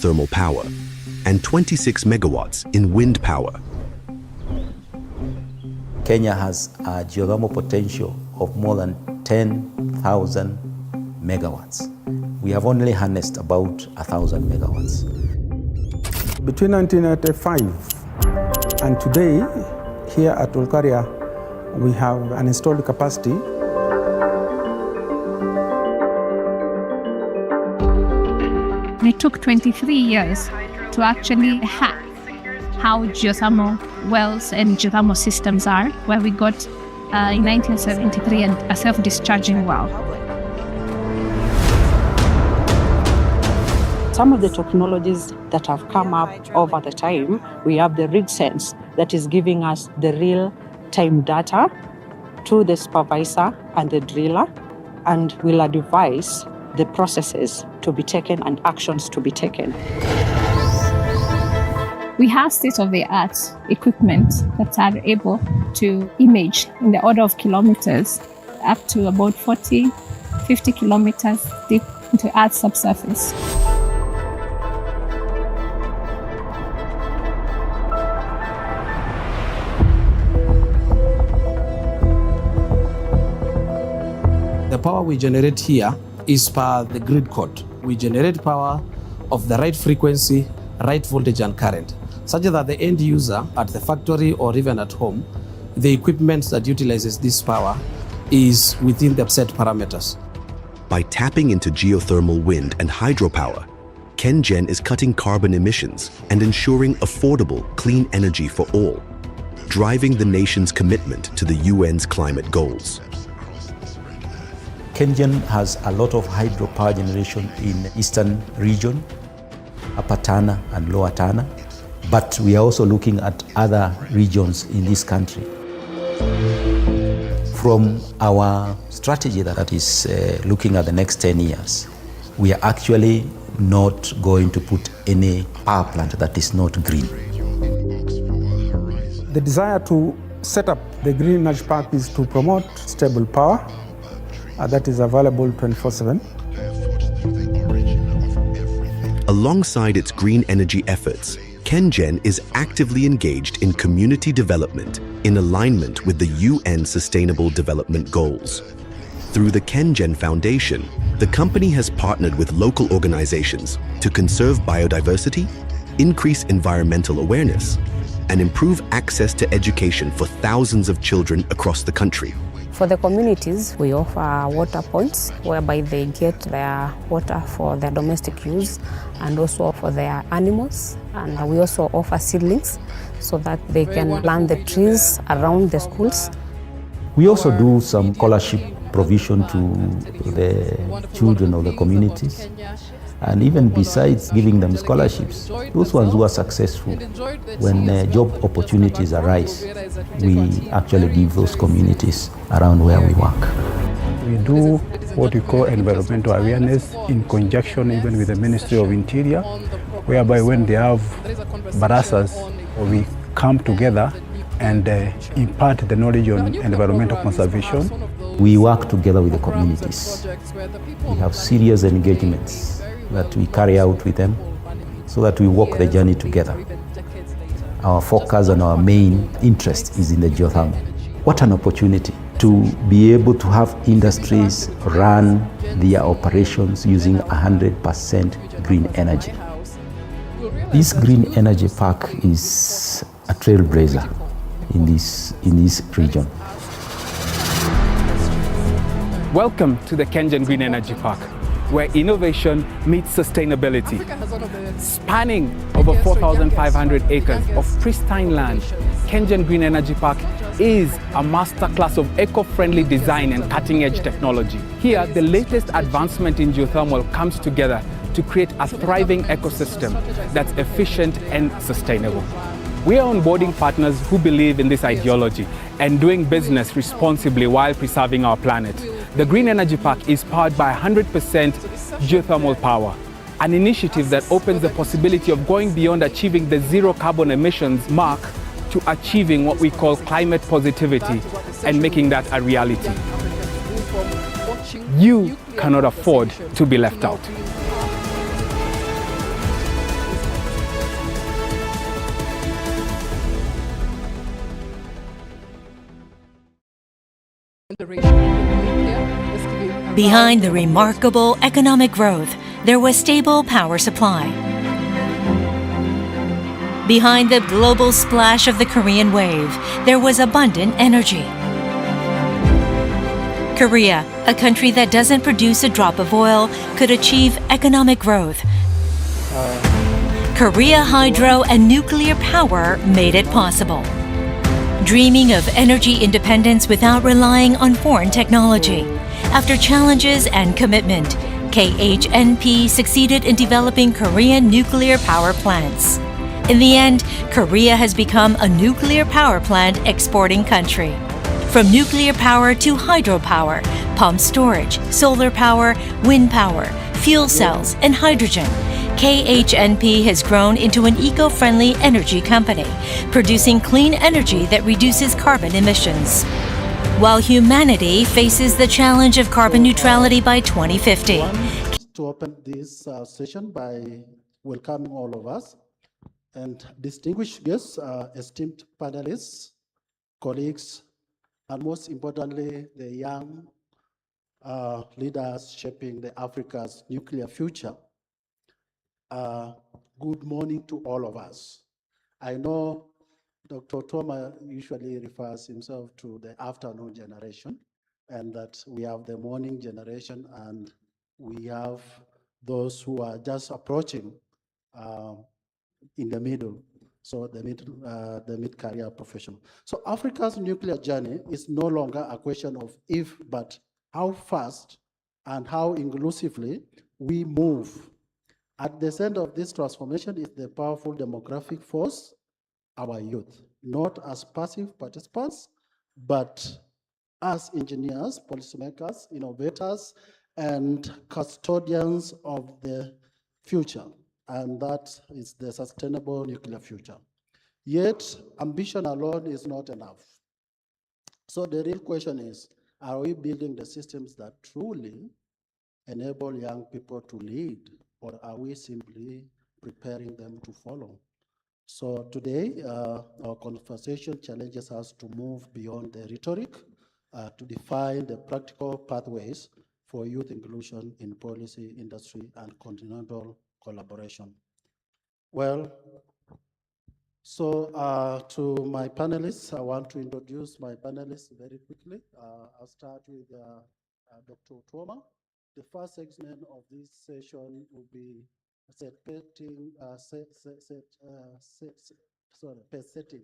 geothermal power and 26 megawatts in wind power. Kenya has a geothermal potential of more than 10,000 megawatts. We have only harnessed about 1,000 megawatts. Between 1985 and today, here at Olkaria, we have an installed capacity. It took 23 years to actually hack how geothermal wells and geothermal systems are, where we got in 1973 a self-discharging well. Some of the technologies that have come up over the time, we have the RigSense that is giving us the real-time data to the supervisor and the driller, and will advise the processes to be taken and actions to be taken. We have state-of-the-art equipment that are able to image in the order of kilometers up to about 40, 50 kilometers deep into Earth's subsurface. The power we generate here is per the grid code. We generate power of the right frequency, right voltage and current, such that the end user at the factory or even at home, the equipment that utilizes this power is within the set parameters. By tapping into geothermal wind and hydropower, KenGen is cutting carbon emissions and ensuring affordable, clean energy for all, driving the nation's commitment to the UN's climate goals. KenGen has a lot of hydropower generation in the eastern region, Upper Tana and Lower Tana, but we are also looking at other regions in this country. From our strategy that is looking at the next 10 years, we are actually not going to put any power plant that is not green. The desire to set up the Green Energy Park is to promote stable power that is available 24/7. Alongside its green energy efforts, KenGen is actively engaged in community development in alignment with the UN Sustainable Development Goals. Through the KenGen Foundation, the company has partnered with local organizations to conserve biodiversity, increase environmental awareness, and improve access to education for thousands of children across the country. For the communities, we offer water points whereby they get their water for their domestic use and also for their animals. And we also offer seedlings so that they can plant the trees around the schools. We also do some scholarship provision to the children of the communities. And even besides giving them scholarships, those ones who are successful, when job opportunities arise, we actually give those communities around where we work. We do what we call environmental awareness in conjunction even with the Ministry of Interior, whereby when they have barasas, we come together and impart the knowledge on environmental conservation. We work together with the communities. We have serious engagements that we carry out with them so that we walk the journey together. Our focus and our main interest is in the geothermal. What an opportunity to be able to have industries run their operations using 100% green energy. This green energy park is a trailblazer in this region. Welcome to the KenGen Green Energy Park, where innovation meets sustainability. Spanning over 4,500 acres of pristine land, KenGen Green Energy Park is a masterclass of eco-friendly design and cutting-edge technology. Here, the latest advancement in geothermal comes together to create a thriving ecosystem that's efficient and sustainable. We are onboarding partners who believe in this ideology and doing business responsibly while preserving our planet. The Green Energy Park is powered by 100% geothermal power, an initiative that opens the possibility of going beyond achieving the zero carbon emissions mark to achieving what we call climate positivity and making that a reality. You cannot afford to be left out. Behind the remarkable economic growth, there was stable power supply. Behind the global splash of the Korean wave, there was abundant energy. Korea, a country that doesn't produce a drop of oil, could achieve economic growth. Korea hydro and nuclear power made it possible. Dreaming of energy independence without relying on foreign technology. After challenges and commitment, KHNP succeeded in developing Korean nuclear power plants. In the end, Korea has become a nuclear power plant exporting country. From nuclear power to hydropower, pump storage, solar power, wind power, fuel cells, and hydrogen, KHNP has grown into an eco-friendly energy company, producing clean energy that reduces carbon emissions. While humanity faces the challenge of carbon neutrality by 2050. To open this session by welcoming all of us and distinguished guests, esteemed panelists, colleagues, and most importantly, the young leaders shaping the Africa's nuclear future. Good morning to all of us. I know Dr. Toma usually refers himself to the afternoon generation, and that we have the morning generation, and we have those who are just approaching in the middle, so the mid-career professional. So Africa's nuclear journey is no longer a question of if, but how fast and how inclusively we move. At the center of this transformation is the powerful demographic force, our youth, not as passive participants, but as engineers, policymakers, innovators, and custodians of the future. And that is the sustainable nuclear future. Yet, ambition alone is not enough. So the real question is, are we building the systems that truly enable young people to lead, or are we simply preparing them to follow? So today, our conversation challenges us to move beyond the rhetoric, to define the practical pathways for youth inclusion in policy, industry, and continental collaboration. Well, so to my panelists, I want to introduce my panelists very quickly. I'll start with Dr. Toma. The first segment of this session will be setting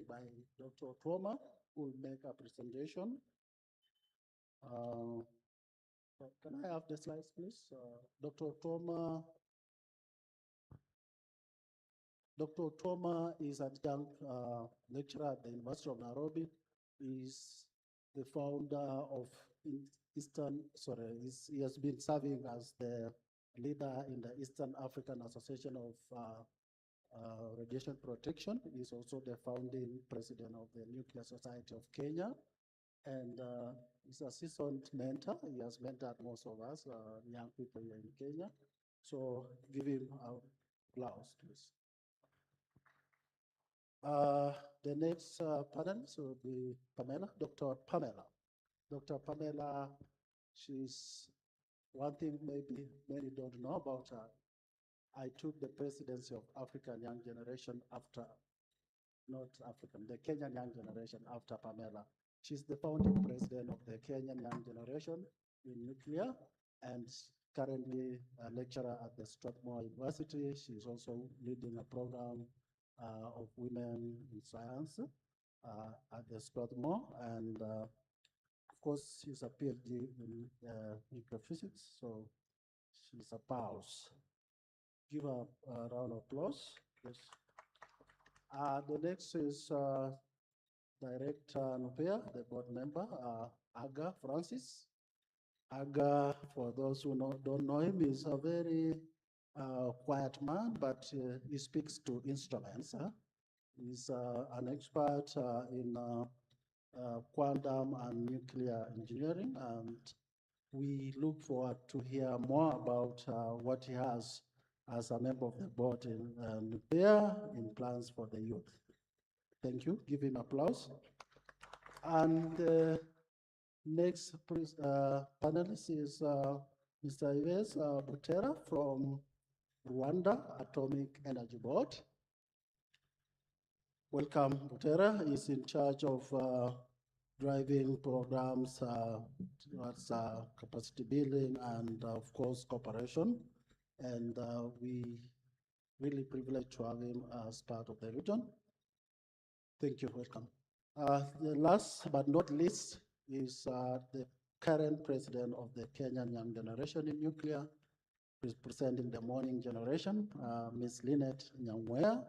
by Dr. Toma, who will make a presentation. Can I have the slides, please? Dr. Toma is a young lecturer at the University of Nairobi. He's the founder of he has been serving as the leader in the Eastern African Association of Radiation Protection. He's also the founding president of the Nuclear Society of Kenya. And he's a seasoned mentor. He has mentored most of us, young people here in Kenya. So give him applause, please. The next panelist will be Pamela, Dr. Pamela. Dr. Pamela, she's one thing maybe many don't know about her. I took the presidency of African Young Generation after, not African, the Kenyan Young Generation after Pamela. She's the founding president of the Kenyan Young Generation in nuclear, and currently a lecturer at the Strathmore University. She's also leading a program of women in science at the Strathmore, and of course, she's a PhD in nuclear physics, so she's a powerhouse. Give her a round of applause. Yes. The next is Director Nupea, the board member, Aga Francis. Aga, for those who don't know him, is a very quiet man, but he speaks to instruments. He's an expert in quantum and nuclear engineering, and we look forward to hear more about what he has as a member of the board in Nupea in plans for the youth. Thank you. Give him applause. And Next panelist is Mr. Yves Butera from Rwanda Atomic Energy Board. Welcome, Butera is in charge of driving programs towards capacity building and of course cooperation. And we really privileged to have him as part of the region. Thank you, welcome. The last but not least is the current president of the Kenyan Young Generation in Nuclear, representing the morning generation, Ms. Lynette Nyamweya.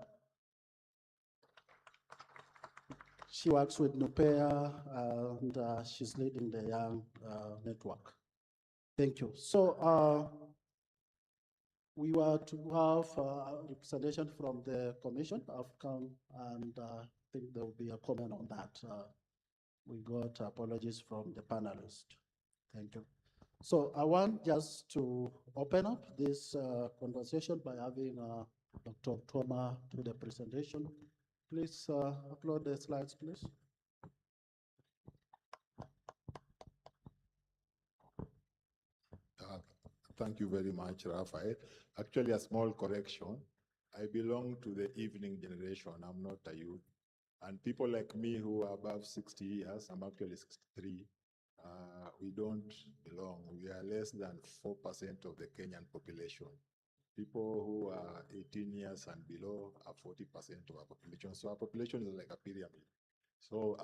She works with NUPEA and she's leading the Young Network. Thank you. So we were to have representation from the Commission of Come, and I think there will be a comment on that. We got apologies from the panelists. Thank you. So I want just to open up this conversation by having Dr. Toma do the presentation. Please upload the slides, please. Thank you very much, Raphael. Actually, a small correction. I belong to the evening generation. I'm not a youth. And people like me who are above 60 years, I'm actually 63, we don't belong. We are less than 4% of the Kenyan population. People who are 18 years and below are 40% of our population. So our population is like a pyramid. So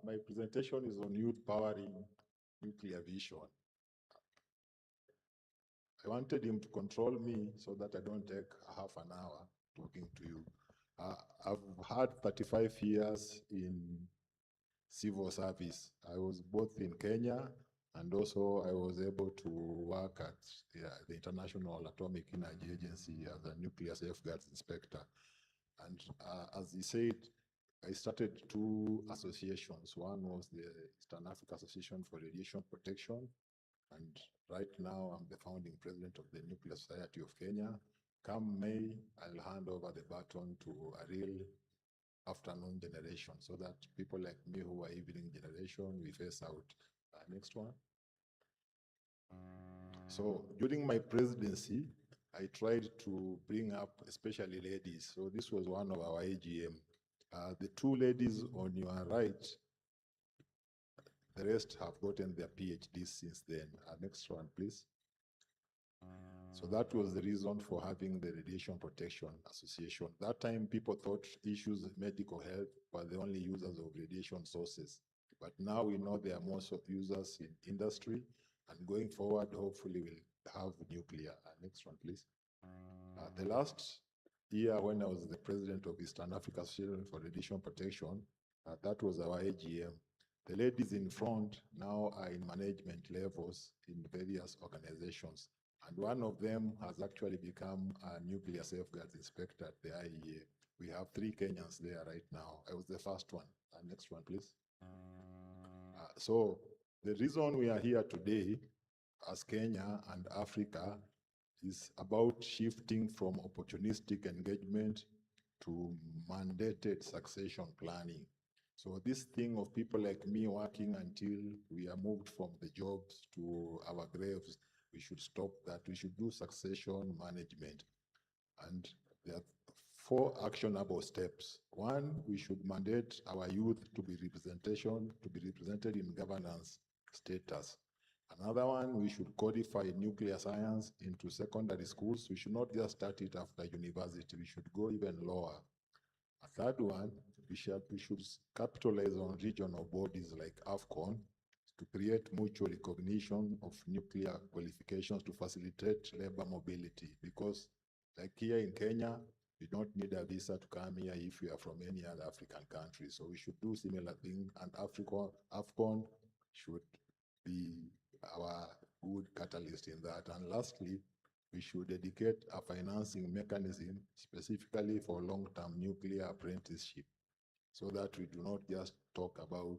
my presentation is on youth powering nuclear vision. I wanted him to control me so that I don't take half an hour talking to you. I've had 35 years in civil service. I was both in Kenya and also I was able to work at the International Atomic Energy Agency as a nuclear safeguards inspector. And as he said, I started 2 associations. One was the Eastern Africa Association for Radiation Protection, and right now I'm the founding president of the Nuclear Society of Kenya. Come May, I'll hand over the baton to a real afternoon generation so that people like me who are evening generation, we phase out. Next one. So during my presidency, I tried to bring up especially ladies. So this was one of our AGM. The 2 ladies on your right, the rest have gotten their PhDs since then. Next one, please. So that was the reason for having the Radiation Protection Association. That time, people thought issues of medical health were the only users of radiation sources. But now we know there are more users in industry, and going forward, hopefully we'll have nuclear. Next one, please. The last year when I was the president of Eastern Africa Association for Radiation Protection, that was our AGM. The ladies in front now are in management levels in various organizations. And one of them has actually become a nuclear safeguards inspector at the IEA. We have 3 Kenyans there right now. I was the first one. Next one, please. So the reason we are here today as Kenya and Africa is about shifting from opportunistic engagement to mandated succession planning. So this thing of people like me working until we are moved from the jobs to our graves, we should stop that. We should do succession management. And there are 4 actionable steps. 1, we should mandate our youth to be represented in governance status. Another one, we should codify nuclear science into secondary schools. We should not just start it after university. We should go even lower. A third one, we should capitalize on regional bodies like AFCON to create mutual recognition of nuclear qualifications to facilitate labor mobility. Because like here in Kenya, you don't need a visa to come here if you are from any other African country. So we should do similar thing, and AFCON should be our good catalyst in that. And lastly, we should dedicate a financing mechanism specifically for long-term nuclear apprenticeship, so that we do not just talk about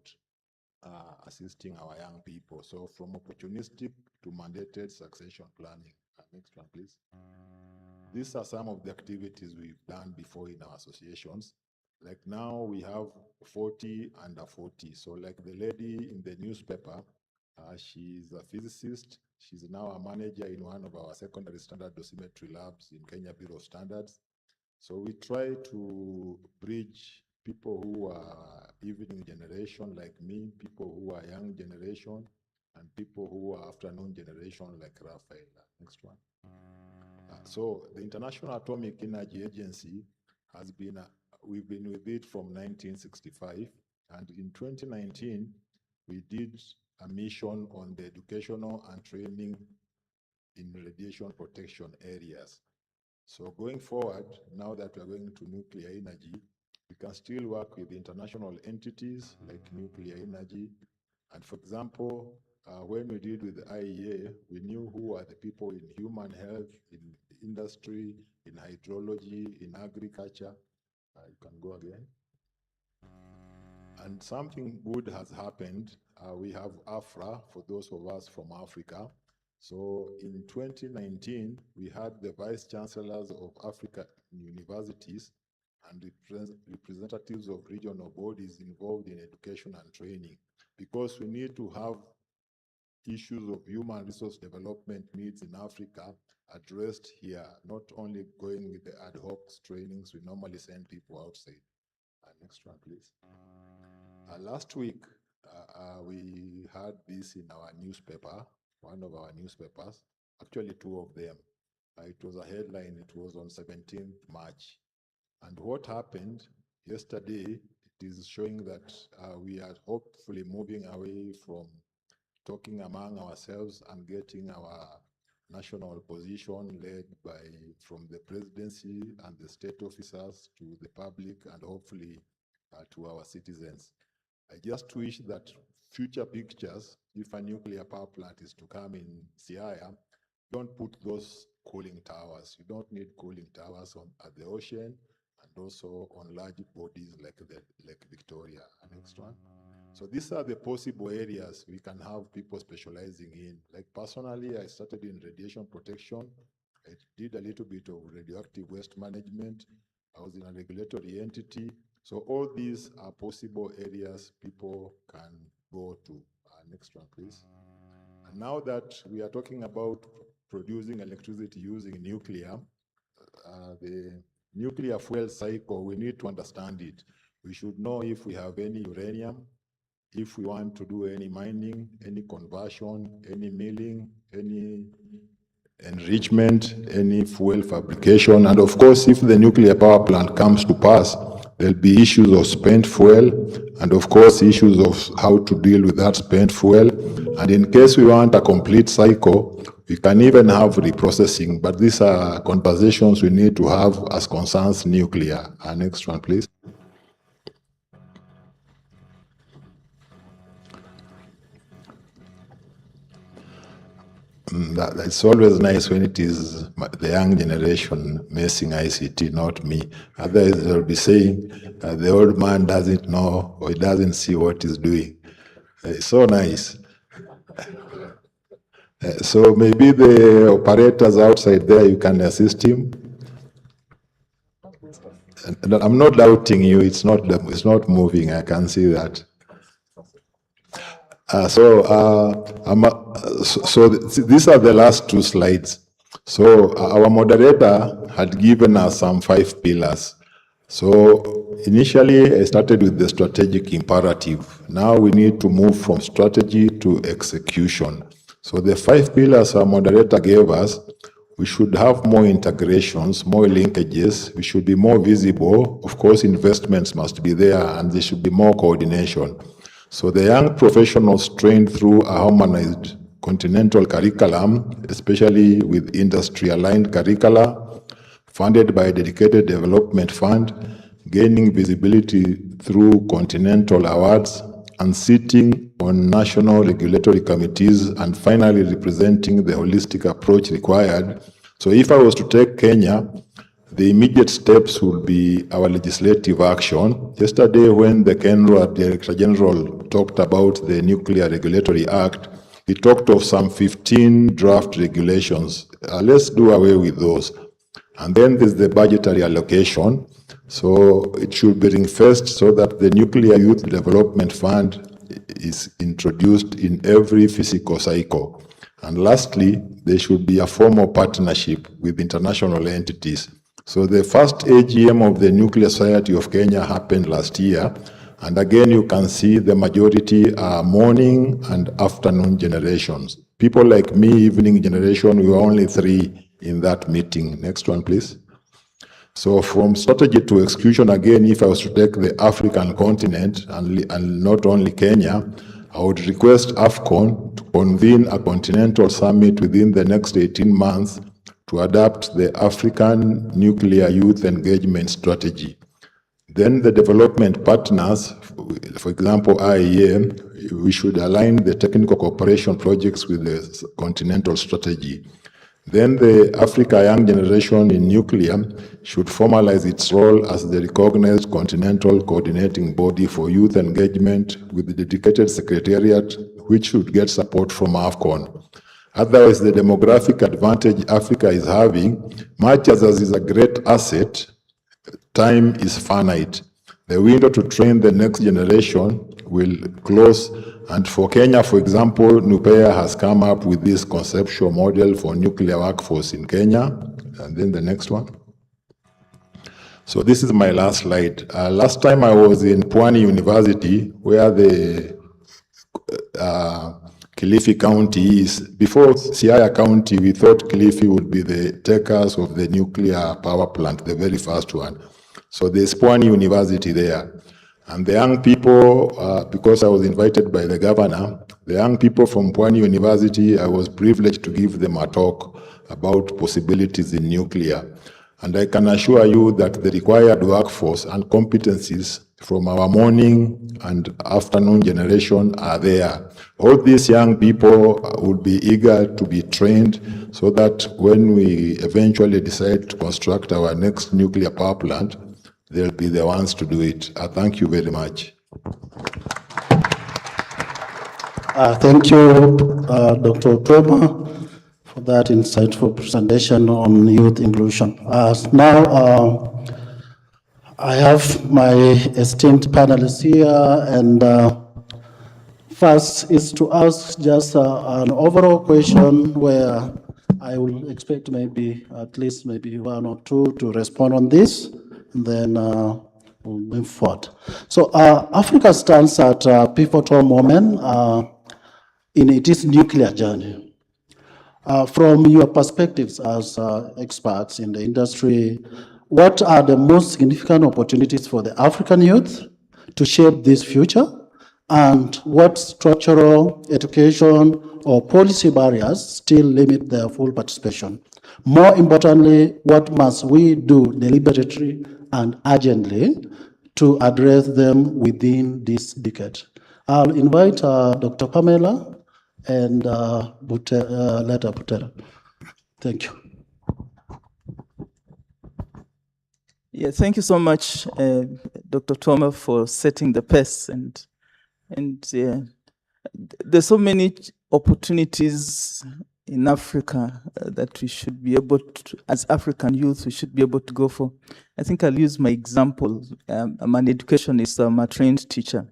assisting our young people. So from opportunistic to mandated succession planning. Next one, please. These are some of the activities we've done before in our associations. Like now we have 40 under 40. So like the lady in the newspaper, She's a physicist. She's now a manager in one of our secondary standard dosimetry labs in Kenya Bureau of Standards. So we try to bridge people who are evening generation like me, people who are young generation, and people who are afternoon generation like Raphael. Next one. So the International Atomic Energy Agency has been, we've been with it from 1965, and in 2019, we did a mission on the educational and training in radiation protection areas. So going forward, now that we're going to nuclear energy, we can still work with international entities like nuclear energy. And for example, when we did with the IEA, we knew who are the people in human health, in industry, in hydrology, in agriculture. You can go again. And something good has happened. We have AFRA, for those of us from Africa. So in 2019, we had the vice chancellors of African universities and representatives of regional bodies involved in education and training, because we need to have issues of human resource development needs in Africa addressed here, not only going with the ad hoc trainings we normally send people outside. Next one, please. Last week, we had this in our newspaper, one of our newspapers, actually two of them. It was a headline, it was on 17th March. And what happened yesterday, it is showing that we are hopefully moving away from talking among ourselves and getting our national position led by from the presidency and the state officers to the public and hopefully to our citizens. I just wish that future pictures, if a nuclear power plant is to come in Siaya, don't put those cooling towers. You don't need cooling towers at the ocean and also on large bodies like Lake Victoria. Next one. So these are the possible areas we can have people specializing in. Like personally, I started in radiation protection. I did a little bit of radioactive waste management. I was in a regulatory entity. So all these are possible areas people can go to. Next one, please. And now that we are talking about producing electricity using nuclear, the nuclear fuel cycle, we need to understand it. We should know if we have any uranium, if we want to do any mining, any conversion, any milling, any enrichment, any fuel fabrication. And of course, if the nuclear power plant comes to pass, there'll be issues of spent fuel, and of course, issues of how to deal with that spent fuel. And in case we want a complete cycle, we can even have reprocessing, but these are conversations we need to have as concerns nuclear. Next one, please. It's always nice when it is the young generation messing ICT, not me. Otherwise, they'll be saying the old man doesn't know or he doesn't see what he's doing. It's so nice. So maybe the operators outside there, you can assist him. And I'm not doubting you. It's not moving. I can see that. So these are the last two slides. So our moderator had given us some 5 pillars. So initially I started with the strategic imperative. Now we need to move from strategy to execution. So the 5 pillars our moderator gave us, we should have more integrations, more linkages. We should be more visible. Of course, investments must be there and there should be more coordination. So the young professionals trained through a harmonized continental curriculum, especially with industry-aligned curricula, funded by a dedicated development fund, gaining visibility through continental awards, and sitting on national regulatory committees, and finally representing the holistic approach required. So if I was to take Kenya, the immediate steps will be our legislative action. Yesterday, when the KENRA Director General talked about the Nuclear Regulatory Act, he talked of some 15 draft regulations. Let's do away with those. And then there's the budgetary allocation. So it should be ring-fenced so that the Nuclear Youth Development Fund is introduced in every physical cycle. And lastly, there should be a formal partnership with international entities. So the first AGM of the Nuclear Society of Kenya happened last year. And again, you can see the majority are morning and afternoon generations. People like me, evening generation, we were only 3 in that meeting. Next one, please. So from strategy to execution, again, if I was to take the African continent and not only Kenya, I would request AFCON to convene a continental summit within the next 18 months to adapt the African Nuclear Youth Engagement Strategy. Then the development partners, for example, IAEA, we should align the technical cooperation projects with the continental strategy. Then the Africa Young Generation in Nuclear should formalize its role as the recognized continental coordinating body for youth engagement with the dedicated secretariat, which should get support from AFCON. Otherwise, the demographic advantage Africa is having, much as is a great asset, time is finite. The window to train the next generation will close. And for Kenya, for example, NUPEA has come up with this conceptual model for nuclear workforce in Kenya. And then the next one. So this is my last slide. Last time I was in Pwani University, where the Kilifi County is. Before Siaya County, we thought Kilifi would be the takers of the nuclear power plant, the very first one. So there's Pwani University there. And the young people, because I was invited by the governor, the young people from Pwani University, I was privileged to give them a talk about possibilities in nuclear. And I can assure you that the required workforce and competencies from our morning and afternoon generation are there. All these young people would be eager to be trained so that when we eventually decide to construct our next nuclear power plant, they'll be the ones to do it. Thank you very much. Thank you, Dr. Otuoma, for that insightful presentation on youth inclusion. Now, I have my esteemed panelists here, and first is to ask just an overall question where I will expect maybe at least maybe 1 or 2 to respond on this. And then we'll move forward. So Africa stands at a pivotal moment in its nuclear journey. From your perspectives as experts in the industry, what are the most significant opportunities for the African youth to shape this future? And what structural, education, or policy barriers still limit their full participation? More importantly, what must we do deliberately and urgently to address them within this decade? I'll invite Dr. Pamela and Letta Butera. Thank you. Yeah, thank you so much, Dr. Otuoma, for setting the pace. And there's so many opportunities in Africa that we should be able to, as African youth, we should be able to go for. I think I'll use my example. I'm an educationist, I'm a trained teacher.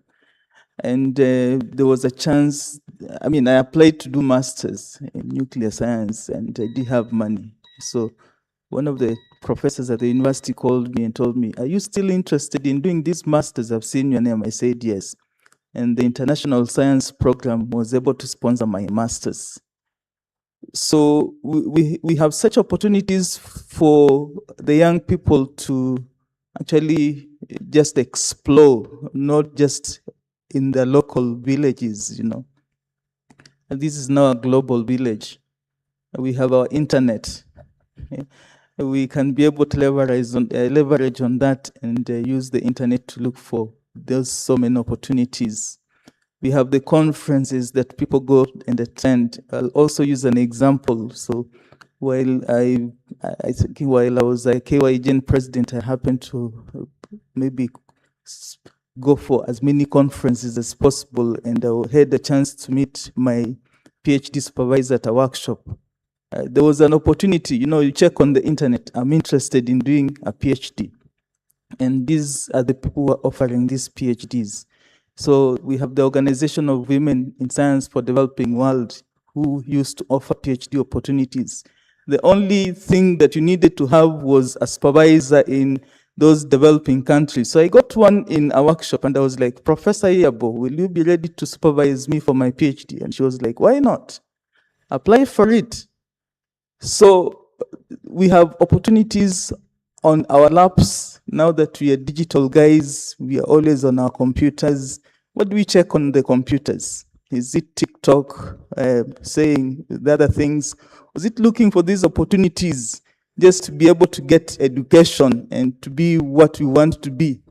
And there was a chance, I applied to do masters in nuclear science, and I did have money. So one of the professors at the university called me and told me, are you still interested in doing this masters? I've seen your name. I said yes. And the International Science Program was able to sponsor my masters. So we have such opportunities for the young people to actually just explore, not just in their local villages, And this is now a global village. We have our internet. We can be able to leverage on that and use the internet to look for. There's so many opportunities. We have the conferences that people go and attend. I'll also use an example. So while I was a KYGN president, I happened to maybe go for as many conferences as possible, and I had the chance to meet my PhD supervisor at a workshop. There was an opportunity, you check on the internet, I'm interested in doing a PhD. And these are the people who are offering these PhDs. So we have the Organization of Women in Science for Developing World, who used to offer PhD opportunities. The only thing that you needed to have was a supervisor in those developing countries. So I got one in a workshop and I was like, Professor Iyabo, will you be ready to supervise me for my PhD? And she was like, why not? Apply for it. So we have opportunities on our laps. Now that we are digital guys, we are always on our computers. What do we check on the computers? Is it TikTok, saying the other things? Was it looking for these opportunities just to be able to get education and to be what we want to be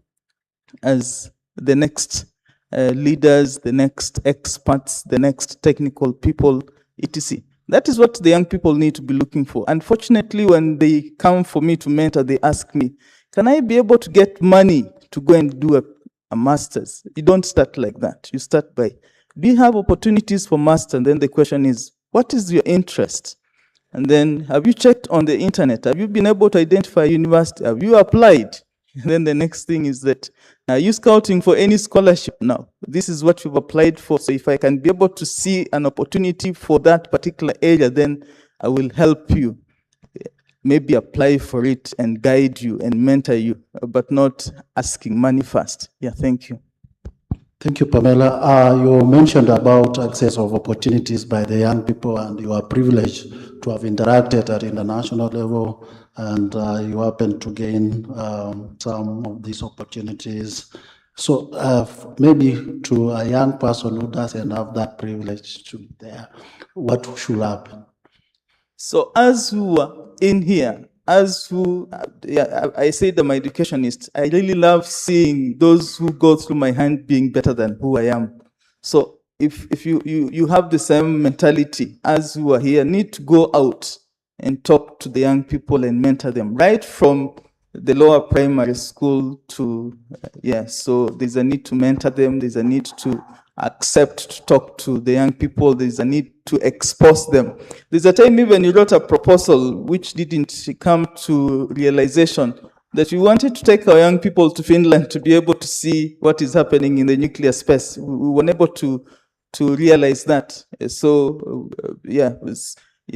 as the next leaders, the next experts, the next technical people, etc. That is what the young people need to be looking for. Unfortunately, when they come for me to mentor, they ask me, can I be able to get money to go and do a master's? You don't start like that. You start by, do you have opportunities for master? And then the question is, what is your interest? And then, have you checked on the internet? Have you been able to identify a university? Have you applied? And then the next thing is that, are you scouting for any scholarship now? This is what you've applied for. So if I can be able to see an opportunity for that particular area, then I will help you. Maybe apply for it and guide you and mentor you, but not asking money first. Yeah, thank you. Thank you, Pamela. You mentioned about access of opportunities by the young people, and you are privileged to have interacted at international level, and you happen to gain some of these opportunities. So maybe to a young person who doesn't have that privilege to be there, what should happen? So as who are in here, as who, I say that my educationist, I really love seeing those who go through my hand being better than who I am. So if you have the same mentality as who are here, need to go out and talk to the young people and mentor them, right from the lower primary school to, so there's a need to mentor them, there's a need to accept to talk to the young people, there's a need to expose them. There's a time even you wrote a proposal which didn't come to realization, that we wanted to take our young people to Finland to be able to see what is happening in the nuclear space. We were unable to realize that. So,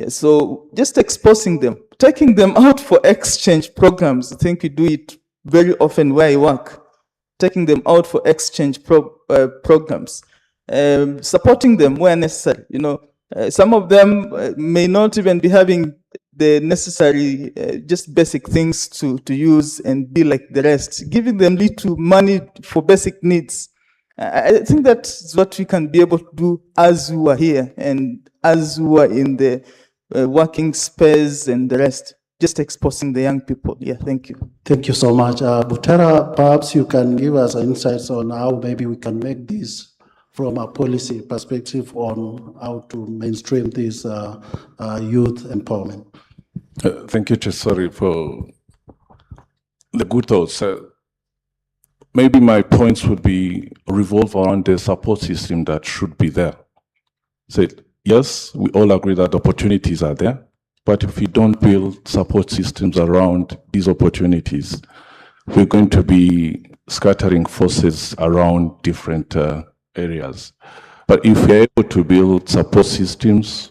so just exposing them, taking them out for exchange programs. I think we do it very often where I work, taking them out for exchange programs. Supporting them where necessary. Some of them may not even be having the necessary, just basic things to use and be like the rest. Giving them little money for basic needs. I think that's what we can be able to do as we are here and as we are in the working space and the rest. Just exposing the young people. Yeah, thank you. Thank you so much. Butera, perhaps you can give us insights on how maybe we can make this from a policy perspective on how to mainstream this youth empowerment. Thank you, Chisori, for the good thoughts. Maybe my points would be revolve around the support system that should be there. So yes, we all agree that opportunities are there, but if we don't build support systems around these opportunities, we're going to be scattering forces around different areas. But if we're able to build support systems,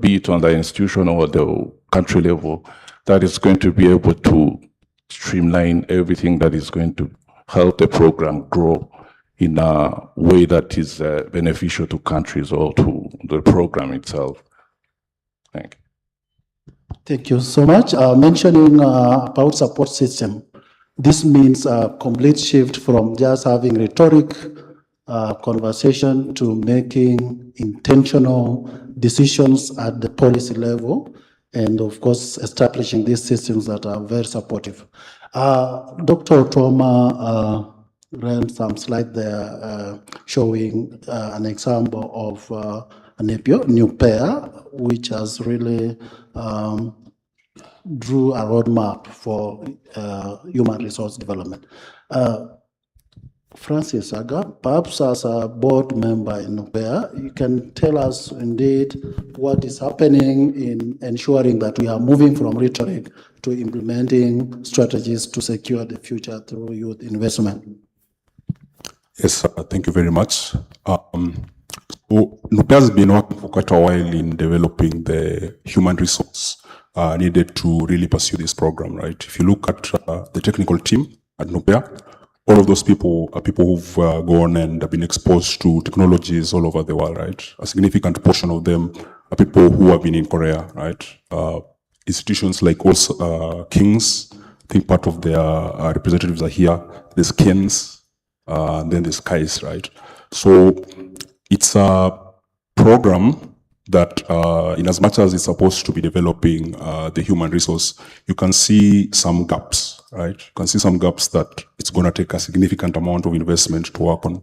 be it on the institution or the country level, that is going to be able to streamline everything that is going to help the program grow in a way that is beneficial to countries or to the program itself. Thank you. Thank you so much. Mentioning about support system, this means a complete shift from just having rhetoric conversation to making intentional decisions at the policy level, and of course establishing these systems that are very supportive. Dr. Otuoma ran some slide there showing an example of a new pair, which has really drew a roadmap for human resource development. Francis Aga, perhaps as a board member in NUPEA, you can tell us indeed what is happening in ensuring that we are moving from rhetoric to implementing strategies to secure the future through youth investment. Yes, thank you very much. NUPEA has been working for quite a while in developing the human resource needed to really pursue this program, right? If you look at the technical team at NUPEA, all of those people are people who've gone and have been exposed to technologies all over the world, right? A significant portion of them are people who have been in Korea, right? Institutions like also King's, I think part of their representatives are here. There's Ken's, then there's KAIS, right? So it's a program that, in as much as it's supposed to be developing the human resource, you can see some gaps, right? You can see some gaps that it's going to take a significant amount of investment to work on.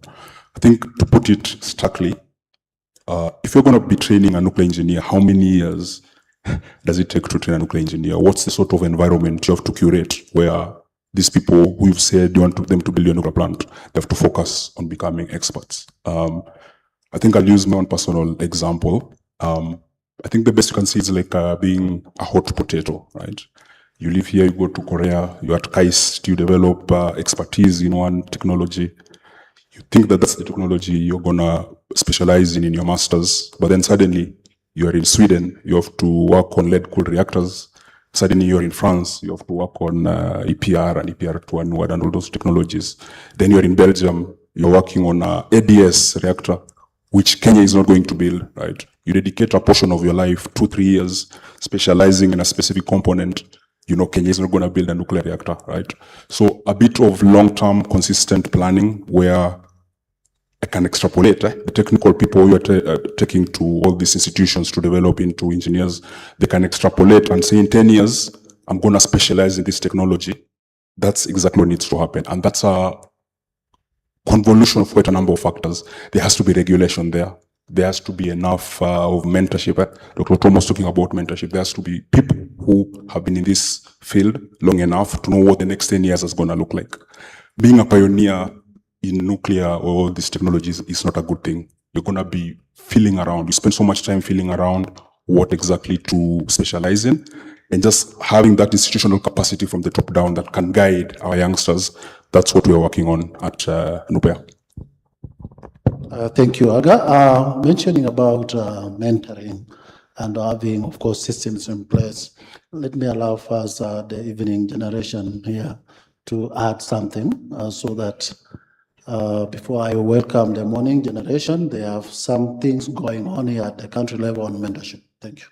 I think, to put it starkly, if you're going to be training a nuclear engineer, how many years does it take to train a nuclear engineer? What's the sort of environment you have to curate where these people who you've said you want them to build a nuclear plant, they have to focus on becoming experts? I think I'll use my own personal example. I think the best you can see is like being a hot potato, right? You live here, you go to Korea, you're at KAIS, you develop expertise in one technology. You think that that's the technology you're gonna specialize in your master's, but then suddenly you're in Sweden, you have to work on lead-cooled reactors. Suddenly you're in France, you have to work on EPR and EPR2 and all those technologies. Then you're in Belgium, you're working on ADS reactor, which Kenya is not going to build, right? You dedicate a portion of your life, 2-3 years, specializing in a specific component. You know, Kenya is not going to build a nuclear reactor, right? So a bit of long-term, consistent planning where I can extrapolate. The technical people you are taking to all these institutions to develop into engineers, they can extrapolate and say in 10 years, I'm going to specialize in this technology. That's exactly what needs to happen. And that's a convolution of quite a number of factors. There has to be regulation there. There has to be enough of mentorship. Dr. Tom was talking about mentorship. There has to be people who have been in this field long enough to know what the next 10 years is going to look like. Being a pioneer in nuclear or all these technologies is not a good thing. You're going to be feeling around. You spend so much time feeling around what exactly to specialize in, and just having that institutional capacity from the top down that can guide our youngsters. That's what we're working on at NUPEA. Thank you, Aga. Mentioning about mentoring and having, of course, systems in place, let me allow first the evening generation here to add something so that before I welcome the morning generation, they have some things going on here at the country level on mentorship. Thank you.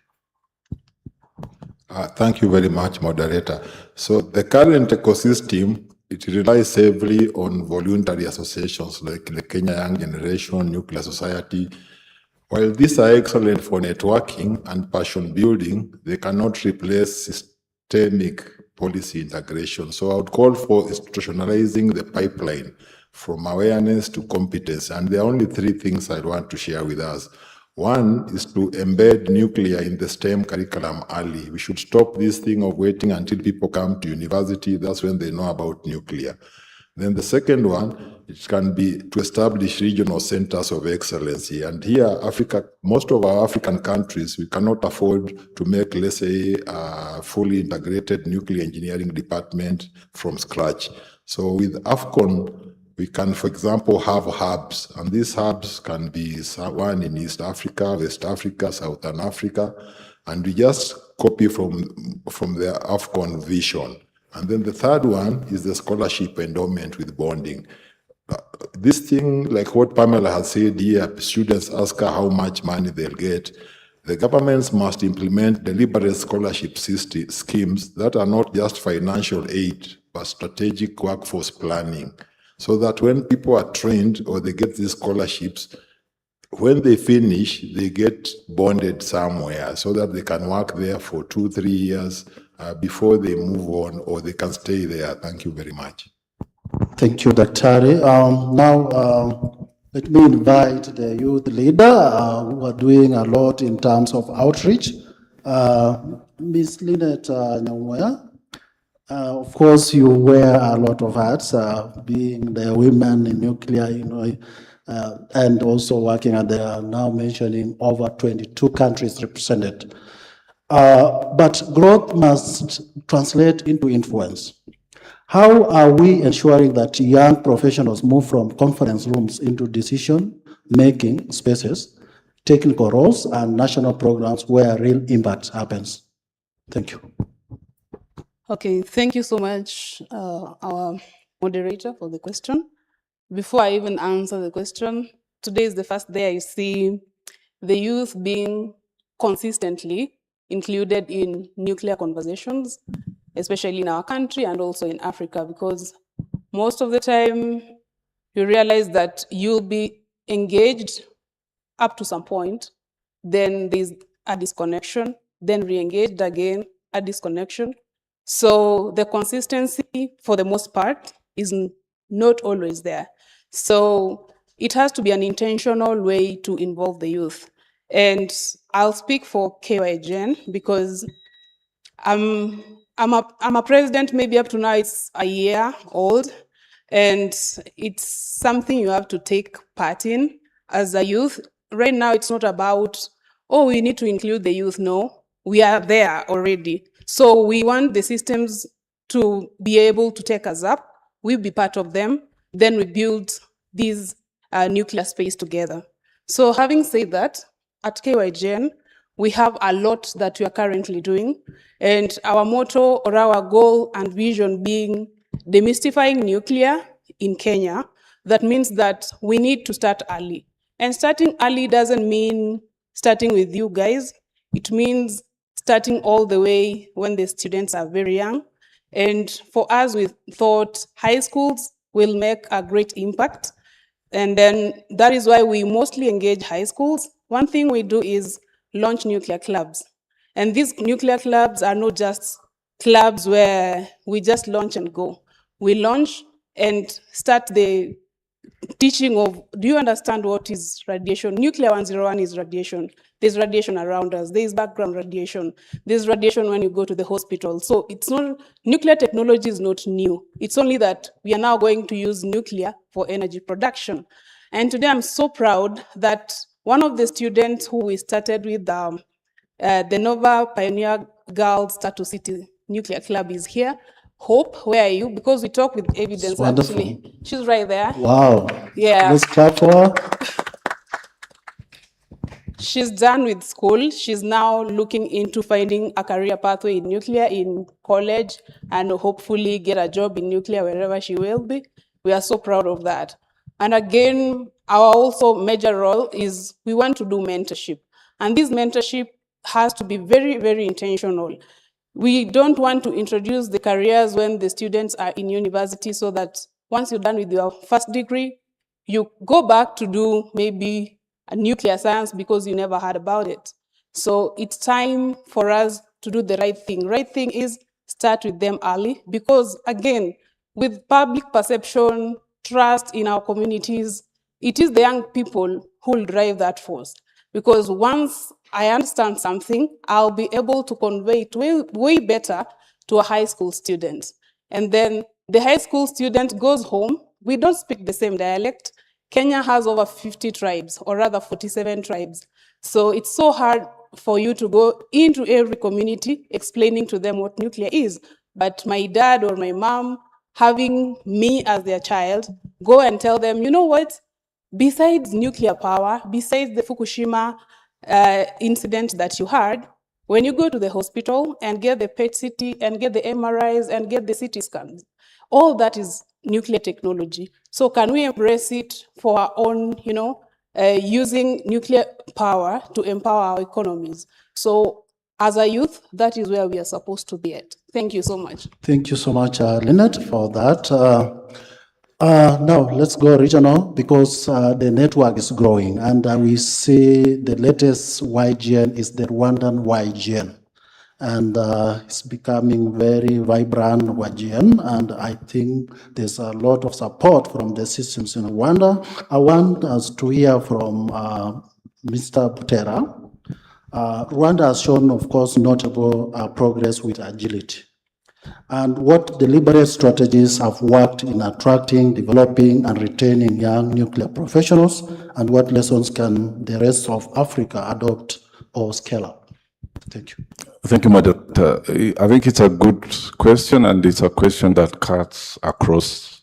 Thank you very much, moderator. So the current ecosystem, it relies heavily on voluntary associations like the Kenya Young Generation, Nuclear Society. While these are excellent for networking and passion building, they cannot replace systemic policy integration. So I would call for institutionalizing the pipeline from awareness to competence. And there are only 3 things I want to share with us. One is to embed nuclear in the STEM curriculum early. We should stop this thing of waiting until people come to university. That's when they know about nuclear. Then the second one, it can be to establish regional centers of excellence. And here, Africa, most of our African countries, we cannot afford to make, let's say, a fully integrated nuclear engineering department from scratch. So with AFCON, we can, for example, have hubs, and these hubs can be one in East Africa, West Africa, Southern Africa, and we just copy from the AFCON vision. And then the third one is the scholarship endowment with bonding. This thing, like what Pamela has said here, students ask her how much money they'll get. The governments must implement deliberate scholarship schemes that are not just financial aid, but strategic workforce planning, so that when people are trained or they get these scholarships, when they finish, they get bonded somewhere so that they can work there for 2-3 years before they move on, or they can stay there. Thank you very much. Thank you, Daktari. Now, let me invite the youth leader who are doing a lot in terms of outreach. Ms. Lynette Nyamoya. Of course, you wear a lot of hats, being the women in nuclear, and also working at the, now mentioning, over 22 countries represented. But growth must translate into influence. How are we ensuring that young professionals move from conference rooms into decision-making spaces, technical roles, and national programs where real impact happens? Thank you. Okay, thank you so much, our moderator, for the question. Before I even answer the question, today is the first day I see the youth being consistently included in nuclear conversations, especially in our country and also in Africa, because most of the time you realize that you'll be engaged up to some point, then there's a disconnection, then re-engaged again, a disconnection. So the consistency, for the most part, is not always there. So it has to be an intentional way to involve the youth. And I'll speak for KYGen because I'm a president, maybe up to now it's a year old, and it's something you have to take part in as a youth. Right now, it's not about, oh, we need to include the youth. No, we are there already. So we want the systems to be able to take us up. We'll be part of them. Then we build this nuclear space together. So having said that, at KYGen, we have a lot that we are currently doing. And our motto or our goal and vision being demystifying nuclear in Kenya. That means that we need to start early. And starting early doesn't mean starting with you guys. It means starting all the way when the students are very young. And for us, we thought high schools will make a great impact. And then that is why we mostly engage high schools. One thing we do is launch nuclear clubs. And these nuclear clubs are not just clubs where we just launch and go. We launch and start the teaching of, do you understand what is radiation? Nuclear 101 is radiation. There's radiation around us. There's background radiation. There's radiation when you go to the hospital. So it's not, nuclear technology is not new. It's only that we are now going to use nuclear for energy production. And today I'm so proud that one of the students who we started with, the Nova Pioneer Girls Status City Nuclear Club is here. Hope, where are you? Because we talk with evidence, actually. She's right there. Wow. Yeah. Let's clap for her. She's done with school. She's now looking into finding a career pathway in nuclear in college and hopefully get a job in nuclear wherever she will be. We are so proud of that. And again, our also major role is we want to do mentorship. And this mentorship has to be very, very intentional. We don't want to introduce the careers when the students are in university so that once you're done with your first degree, you go back to do maybe a nuclear science because you never heard about it. So it's time for us to do the right thing. Right thing is start with them early because, again, with public perception, trust in our communities, it is the young people who will drive that force. Because once I understand something, I'll be able to convey it way better to a high school student. And then the high school student goes home. We don't speak the same dialect. Kenya has over 50 tribes, or rather 47 tribes. So it's so hard for you to go into every community explaining to them what nuclear is. But my dad or my mom, having me as their child, go and tell them, you know what? Besides nuclear power, besides the Fukushima incident that you had, when you go to the hospital and get the PET CT and get the MRIs and get the CT scans, all that is nuclear technology. So can we embrace it for our own, using nuclear power to empower our economies? So as a youth, that is where we are supposed to be at. Thank you so much. Thank you so much, Lynette, for that. Now, let's go regional because the network is growing and we see the latest YGN is the Rwandan YGN. And it's becoming very vibrant YGN, and I think there's a lot of support from the systems in Rwanda. I want us to hear from Mr. Butera. Rwanda has shown, of course, notable progress with agility. And what deliberate strategies have worked in attracting, developing, and retaining young nuclear professionals, and what lessons can the rest of Africa adopt or scale up? Thank you. Thank you, Moderator. I think it's a good question, and it's a question that cuts across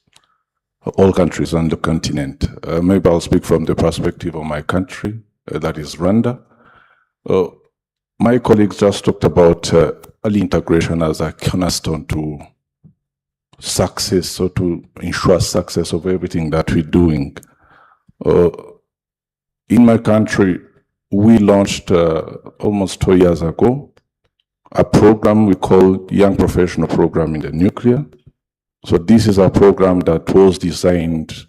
all countries on the continent. Maybe I'll speak from the perspective of my country, that is Rwanda. My colleagues just talked about early integration as a cornerstone to success, or to ensure success of everything that we're doing. In my country, we launched almost 2 years ago a program we call Young Professional Program in the Nuclear. So this is a program that was designed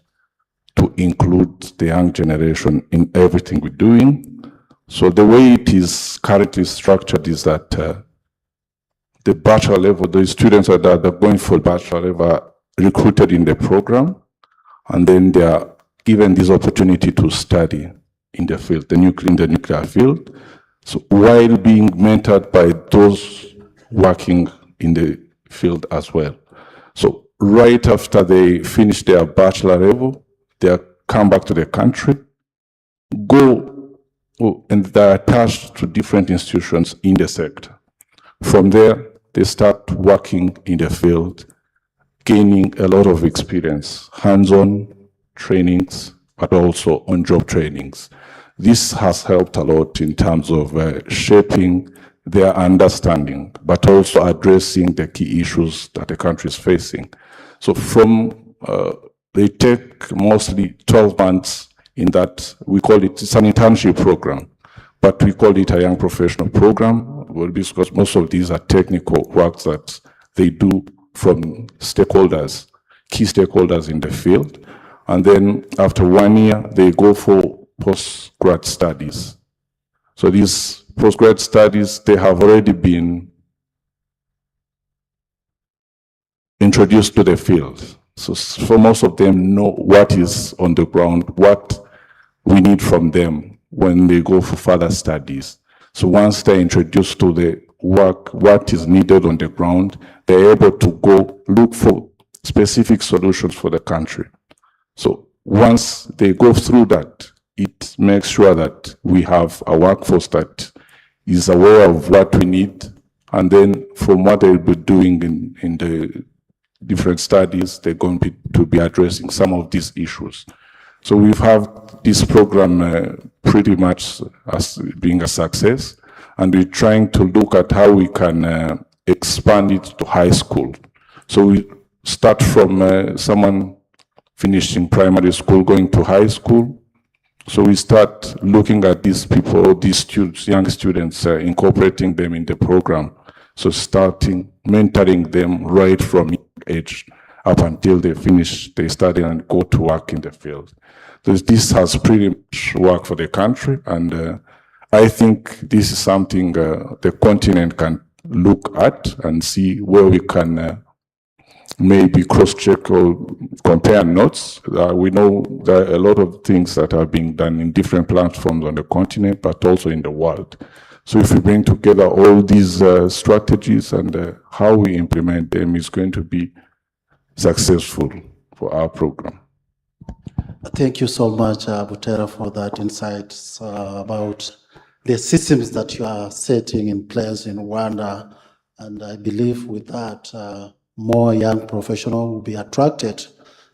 to include the young generation in everything we're doing. So the way it is currently structured is that the bachelor level, the students that are going for bachelor level are recruited in the program, and then they are given this opportunity to study in the field, in the nuclear field. So while being mentored by those working in the field as well. So right after they finish their bachelor level, they come back to the country, and they're attached to different institutions in the sector. From there, they start working in the field, gaining a lot of experience, hands-on trainings, but also on-job trainings. This has helped a lot in terms of shaping their understanding, but also addressing the key issues that the country is facing. So they take mostly 12 months in that, we call it's an internship program, but we call it a young professional program, because most of these are technical works that they do from stakeholders, key stakeholders in the field. And then after 1 year, they go for postgrad studies. So these postgrad studies, they have already been introduced to the field. So for most of them know what is on the ground, what we need from them when they go for further studies. So once they're introduced to the work, what is needed on the ground, they're able to go look for specific solutions for the country. So once they go through that, it makes sure that we have a workforce that is aware of what we need, and then from what they'll be doing in the different studies, they're going to be addressing some of these issues. So we've had this program pretty much as being a success, and we're trying to look at how we can expand it to high school. So we start from someone finishing primary school, going to high school. So we start looking at these people, these students, young students, incorporating them in the program. So starting mentoring them right from young age up until they finish their study and go to work in the field. So this has pretty much worked for the country, and I think this is something the continent can look at and see where we can maybe cross-check or compare notes. We know there are a lot of things that are being done in different platforms on the continent, but also in the world. So if we bring together all these strategies and how we implement them, is going to be successful for our program. Thank you so much, Butera, for that insights about the systems that you are setting in place in Rwanda. And I believe with that, more young professionals will be attracted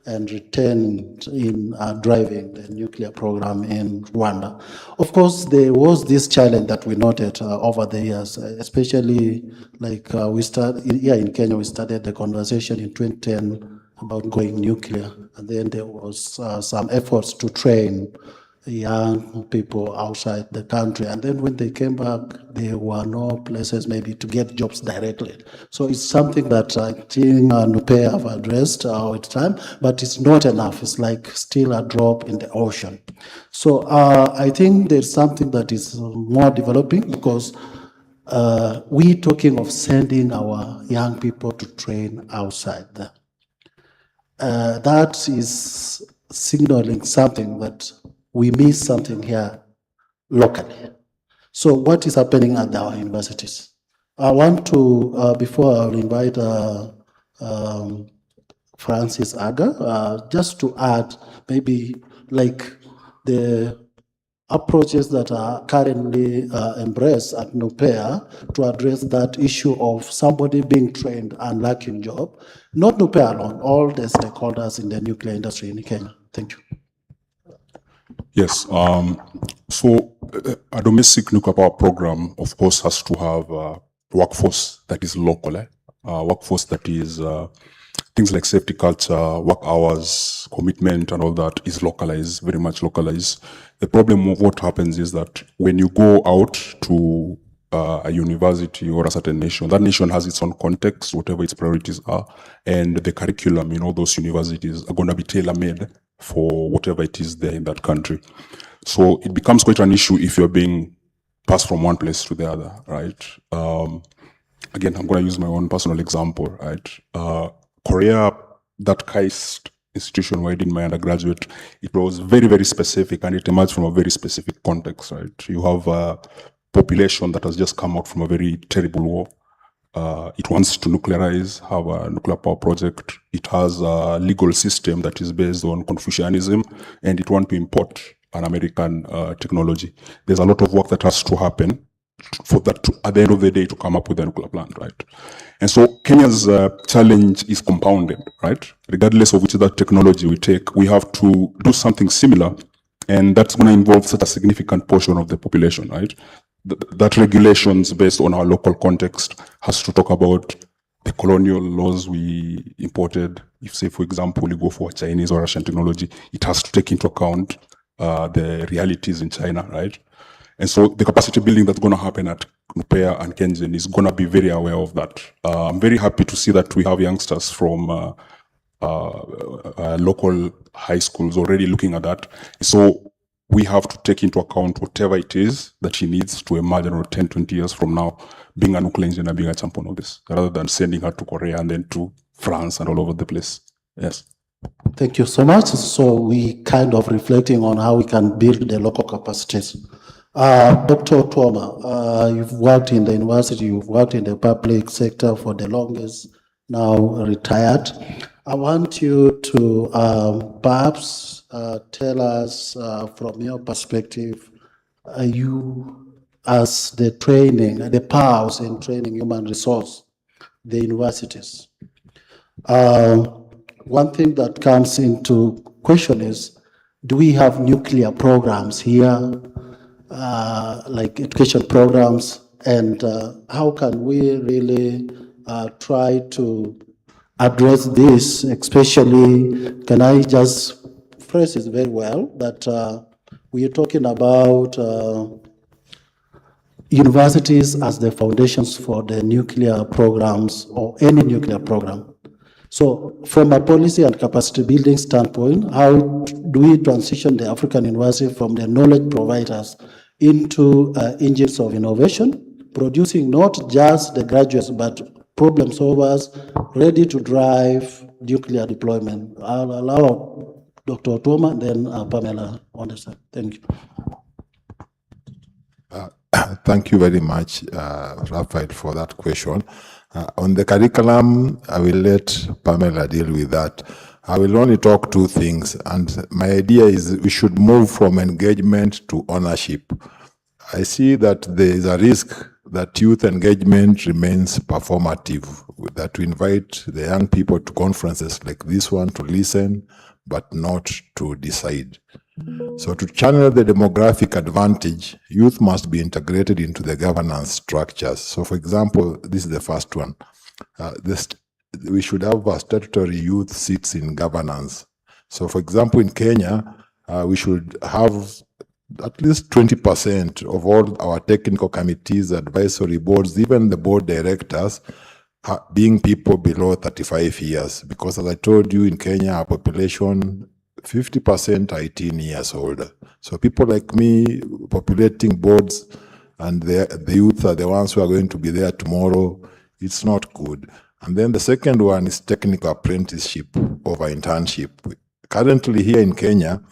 and retained in driving the nuclear program in Rwanda. Of course, there was this challenge that we noted over the years, especially like we started here in Kenya, we started the conversation in 2010 about going nuclear. And then there was some efforts to train young people outside the country. And then when they came back, there were no places maybe to get jobs directly. So it's something that I think NUPEA have addressed at the time, but it's not enough. It's like still a drop in the ocean. So I think there's something that is more developing, because we talking of sending our young people to train outside there. That is signaling something that we miss something here locally. So what is happening at our universities? I want to, before I invite Francis Aga, just to add maybe like the approaches that are currently embraced at NUPEA to address that issue of somebody being trained and lacking job. Not NUPEA alone, all the stakeholders in the nuclear industry in Kenya. Thank you. Yes. So a domestic nuclear power program, of course, has to have a workforce that is local, workforce that is things like safety culture, work hours, commitment, and all that is localized, very much localized. The problem of what happens is that when you go out to a university or a certain nation, that nation has its own context, whatever its priorities are, and the curriculum in all those universities are going to be tailor-made for whatever it is there in that country. So it becomes quite an issue if you're being passed from one place to the other, right? Again, I'm going to use my own personal example, right? Korea, that KAIST institution where I did my undergraduate, it was very, very specific, and it emerged from a very specific context, right? You have a population that has just come out from a very terrible war. It wants to nuclearize, have a nuclear power project. It has a legal system that is based on Confucianism, and it wants to import an American technology. There's a lot of work that has to happen for that to, at the end of the day, to come up with a nuclear plant, right? And so Kenya's challenge is compounded, right? Regardless of which other technology we take, we have to do something similar, and that's going to involve such a significant portion of the population, right? That regulations based on our local context has to talk about the colonial laws we imported. If, say, for example, you go for Chinese or Russian technology, it has to take into account the realities in China, right? And so the capacity building that's going to happen at NUPEA and KenGen is going to be very aware of that. I'm very happy to see that we have youngsters from local high schools already looking at that. So we have to take into account whatever it is that she needs to emerge in 10, 20 years from now, being a nuclear engineer, being a champion of this, rather than sending her to Korea and then to France and all over the place. Yes. Thank you so much. So we kind of reflecting on how we can build the local capacities. Dr. Twoma, you've worked in the university, you've worked in the public sector for the longest, now retired. I want you to perhaps tell us from your perspective, you as the training, the powers in training human resource, the universities. One thing that comes into question is, do we have nuclear programs here, like education programs, and how can we really try to address this, especially, can I just phrase it very well, that we are talking about universities as the foundations for the nuclear programs or any nuclear program. So from a policy and capacity building standpoint, how do we transition the African university from the knowledge providers into engines of innovation, producing not just the graduates, but problem solvers ready to drive nuclear deployment? I'll allow Dr. Twoma and then Pamela on the side. Thank you. Thank you very much, Raphael, for that question. On the curriculum, I will let Pamela deal with that. I will only talk two things, and my idea is we should move from engagement to ownership. I see that there is a risk that youth engagement remains performative, that we invite the young people to conferences like this one to listen, but not to decide. So to channel the demographic advantage, youth must be integrated into the governance structures. So for example, this is the first one. We should have a statutory youth seats in governance. So for example, in Kenya, we should have at least 20% of all our technical committees, advisory boards, even the board directors, being people below 35 years. Because as I told you, in Kenya, our population, 50% are 18 years older. So people like me populating boards, and the youth are the ones who are going to be there tomorrow, it's not good. And then the second one is technical apprenticeship over internship. Currently here in Kenya,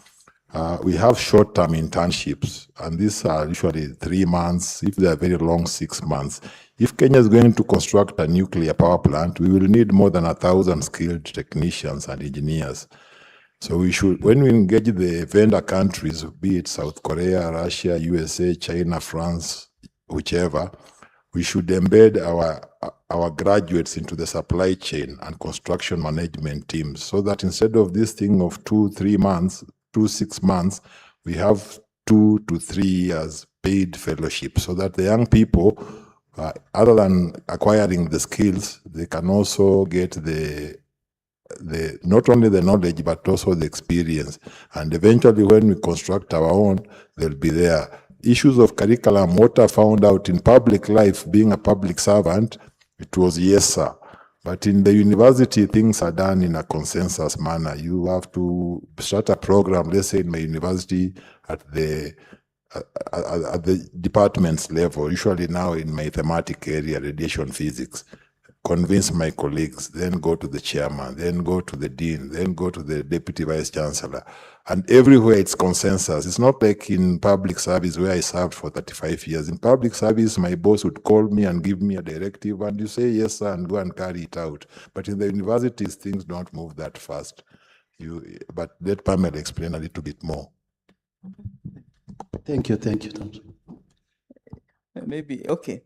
we have short-term internships, and these are usually 3 months, if they are very long, 6 months. If Kenya is going to construct a nuclear power plant, we will need more than 1,000 skilled technicians and engineers. So we should, when we engage the vendor countries, be it South Korea, Russia, USA, China, France, whichever, we should embed our graduates into the supply chain and construction management teams, so that instead of this thing of 2-3 months, 6 months, we have 2 to 3 years paid fellowship, so that the young people, other than acquiring the skills, they can also get the not only the knowledge but also the experience, and eventually when we construct our own, they'll be there. Issues of curriculum, what I found out in public life, being a public servant, it was yes sir, but in the university things are done in a consensus manner. You have to start a program, let's say in my university, at the department's level, usually now in mathematics area, radiation physics, convince my colleagues, then go to the chairman, then go to the dean, then go to the deputy vice chancellor. And everywhere it's consensus. It's not like in public service where I served for 35 years. In public service, my boss would call me and give me a directive, and you say yes, sir, and go and carry it out. But in the universities, things don't move that fast. But let Pamela explain a little bit more. Thank you, Tom. Maybe, okay.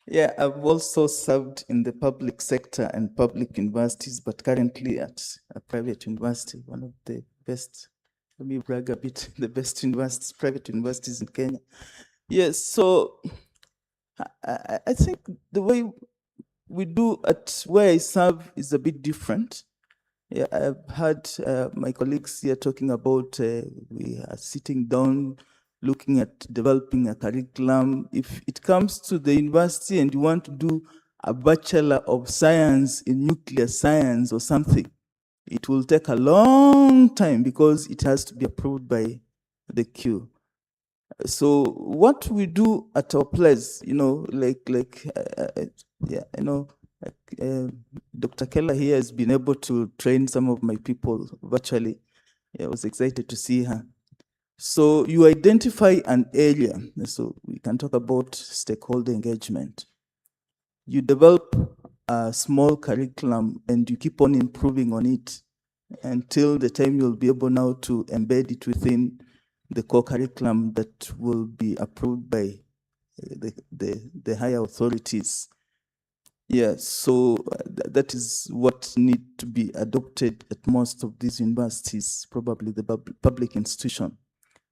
Yeah, I've also served in the public sector and public universities, but currently at a private university, one of the best, let me brag a bit, the best universities, private universities in Kenya. Yes, so I think the way we do at where I serve is a bit different. Yeah, I've had my colleagues here talking about we are sitting down, looking at developing a curriculum. If it comes to the university and you want to do a Bachelor of Science in nuclear science or something, it will take a long time because it has to be approved by the Q. So what we do at our place, Dr. Keller here has been able to train some of my people virtually. I was excited to see her. So you identify an area, so we can talk about stakeholder engagement. You develop a small curriculum and you keep on improving on it until the time you'll be able now to embed it within the core curriculum that will be approved by the higher authorities. Yeah, so that is what needs to be adopted at most of these universities, probably the public institution.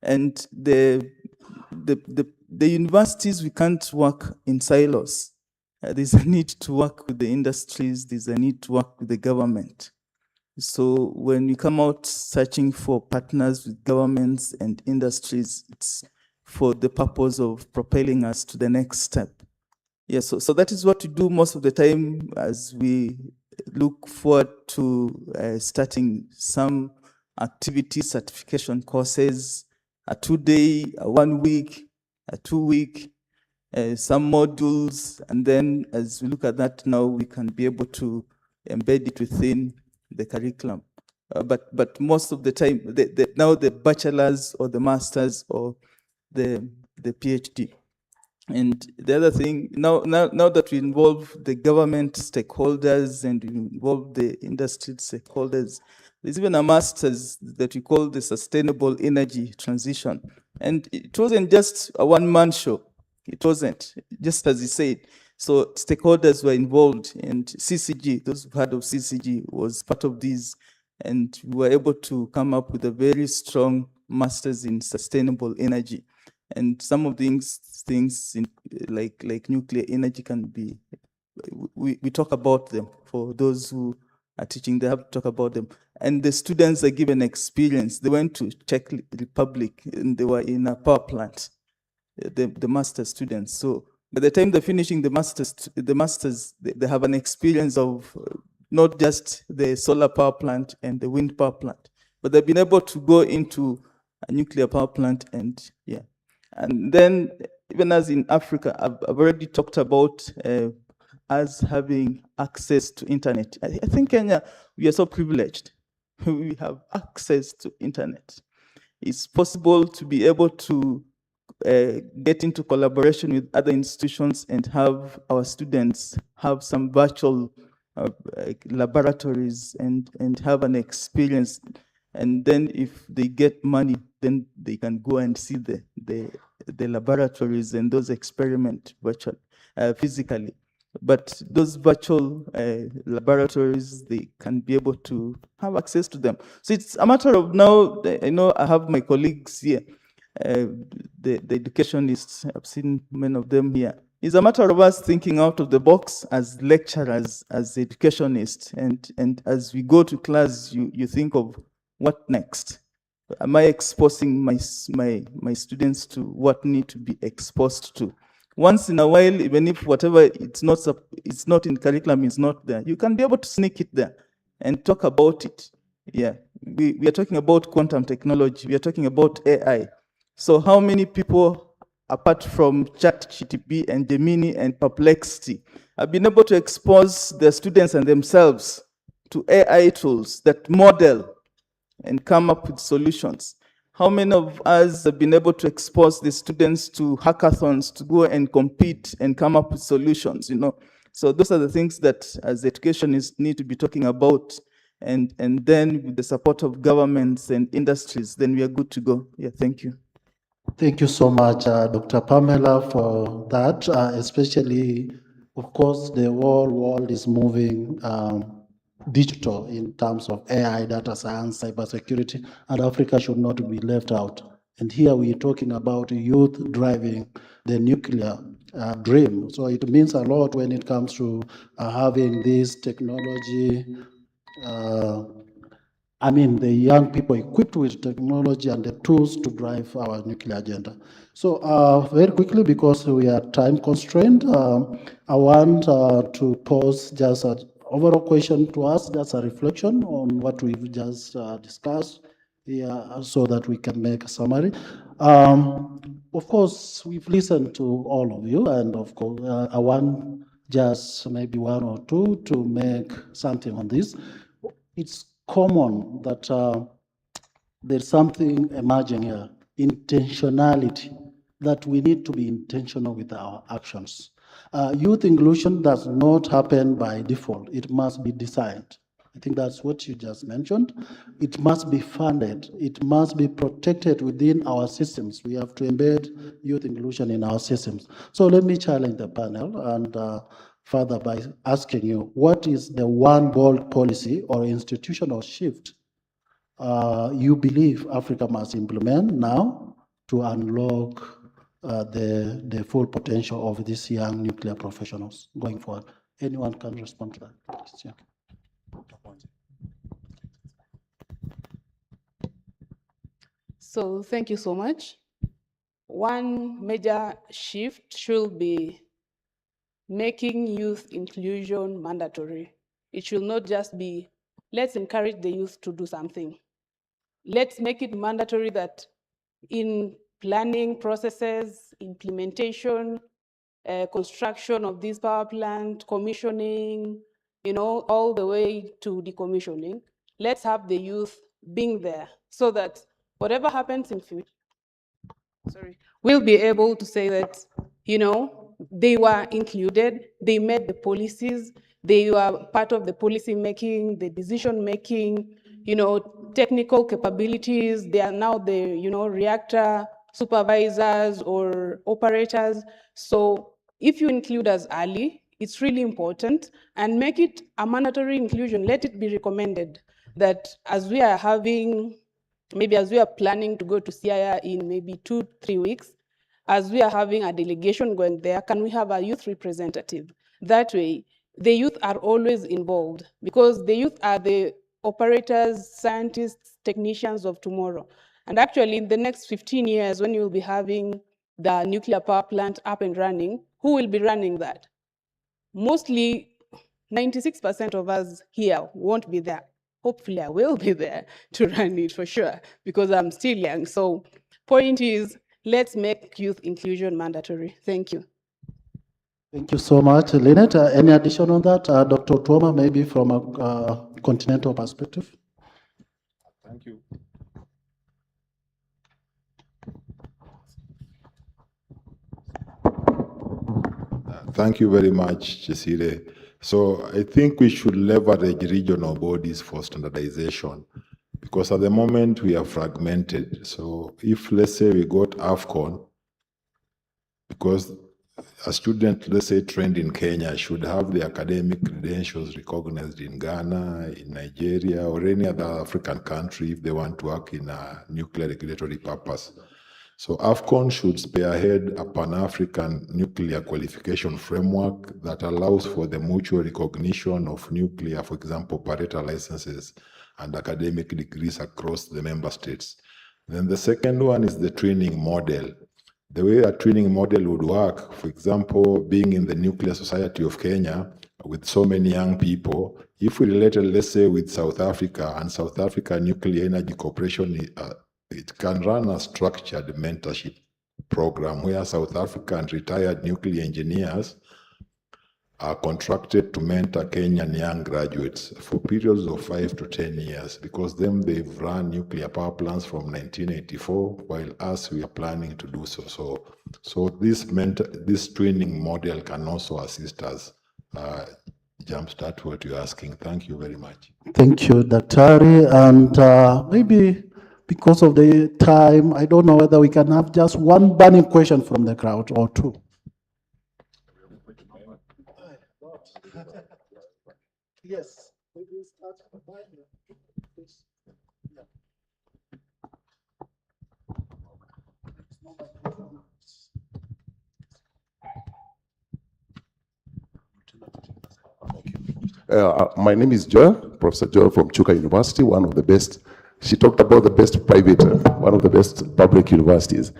And the universities, we can't work in silos. There's a need to work with the industries, there's a need to work with the government. So when we come out searching for partners with governments and industries, it's for the purpose of propelling us to the next step. Yeah, so that is what we do most of the time as we look forward to starting some activity certification courses, a 2-day, a 1 week, a 2 week, some modules, and then as we look at that now, we can be able to embed it within the curriculum. But most of the time, now the bachelors or the masters or the PhD. And the other thing, now that we involve the government stakeholders and we involve the industry stakeholders, there's even a master's that we call the Sustainable Energy Transition. And it wasn't just a one-man show. It wasn't, just as he said. So stakeholders were involved, and CCG, those who've heard of CCG, was part of these. And we were able to come up with a very strong master's in sustainable energy. And some of these things in, like nuclear energy can be, we talk about them. For those who are teaching, they have to talk about them. And the students are given experience. They went to Czech Republic and they were in a power plant, the master students. So by the time they're finishing the masters, they have an experience of not just the solar power plant and the wind power plant, but they've been able to go into a nuclear power plant and yeah. And then even as in Africa, I've already talked about us having access to internet. I think Kenya, we are so privileged. We have access to internet. It's possible to be able to get into collaboration with other institutions and have our students have some virtual laboratories and have an experience. And then if they get money, then they can go and see the laboratories and those experiment virtually, physically. But those virtual laboratories, they can be able to have access to them. So it's a matter of now, I know I have my colleagues here, the educationists, I've seen many of them here. It's a matter of us thinking out of the box as lecturers, as educationists, and as we go to class, you think of what next? Am I exposing my students to what need to be exposed to? Once in a while, even if whatever it's not in curriculum, is not there, you can be able to sneak it there and talk about it. Yeah, we are talking about quantum technology. We are talking about AI. So how many people, apart from ChatGPT and Gemini and Perplexity, have been able to expose their students and themselves to AI tools that model and come up with solutions? How many of us have been able to expose the students to hackathons to go and compete and come up with solutions, you know? So those are the things that as educationists need to be talking about. And then with the support of governments and industries, then we are good to go. Yeah, thank you. Thank you so much, Dr. Pamela, for that. Especially, of course, the whole world is moving digital in terms of AI, data science, cybersecurity, and Africa should not be left out. And here we're talking about youth driving the nuclear dream. So it means a lot when it comes to having this technology. The young people equipped with technology and the tools to drive our nuclear agenda. So very quickly, because we are time constrained, I want to pose just an overall question to us, just a reflection on what we've just discussed here so that we can make a summary. Of course, we've listened to all of you, and of course, I want just maybe one or two to make something on this. It's common that there's something emerging here, intentionality, that we need to be intentional with our actions. Youth inclusion does not happen by default. It must be designed. I think that's what you just mentioned. It must be funded. It must be protected within our systems. We have to embed youth inclusion in our systems. So let me challenge the panel and further by asking you, what is the one bold policy or institutional shift you believe Africa must implement now to unlock the full potential of these young nuclear professionals going forward? Anyone can respond to that? Yeah. So thank you so much. One major shift should be making youth inclusion mandatory. It should not just be, let's encourage the youth to do something. Let's make it mandatory that in planning processes, implementation, construction of this power plant, commissioning, all the way to decommissioning, let's have the youth being there so that whatever happens in future, we'll be able to say that, they were included, they made the policies, they were part of the policy making, the decision making, technical capabilities. They are now the, reactor supervisors or operators. So if you include us early, it's really important, and make it a mandatory inclusion. Let it be recommended that as we are having, maybe as we are planning to go to CIA in maybe 2-3 weeks, as we are having a delegation going there, can we have a youth representative? That way, the youth are always involved, because the youth are the operators, scientists, technicians of tomorrow. And actually, in the next 15 years, when you'll be having the nuclear power plant up and running, who will be running that? Mostly, 96% of us here won't be there. Hopefully, I will be there to run it for sure, because I'm still young. So, point is, let's make youth inclusion mandatory. Thank you. Thank you so much, Lynette. Any addition on that? Dr. Tuoma, maybe from a continental perspective? Thank you. Thank you very much, Chesire. So I think we should leverage regional bodies for standardization, because at the moment we are fragmented. So if, let's say, we got AFCON, because a student, let's say, trained in Kenya should have the academic credentials recognized in Ghana, in Nigeria, or any other African country if they want to work in a nuclear regulatory purpose. So AFCON should spearhead a Pan-African nuclear qualification framework that allows for the mutual recognition of nuclear, for example, parental licenses and academic degrees across the member states. Then the second one is the training model. The way a training model would work, for example, being in the Nuclear Society of Kenya with so many young people, if we related, let's say, with South Africa and South Africa Nuclear Energy Corporation, it can run a structured mentorship program where South African retired nuclear engineers are contracted to mentor Kenyan young graduates for periods of 5 to 10 years, because then they've run nuclear power plants from 1984, while us, we are planning to do so. So this training model can also assist us jumpstart what you're asking. Thank you very much. Thank you, Daktari. And maybe because of the time, I don't know whether we can have just one burning question from the crowd or two. Yes. My name is Joel, Professor Joel from Chuka University, one of the best. She talked about the best private, one of the best public universities.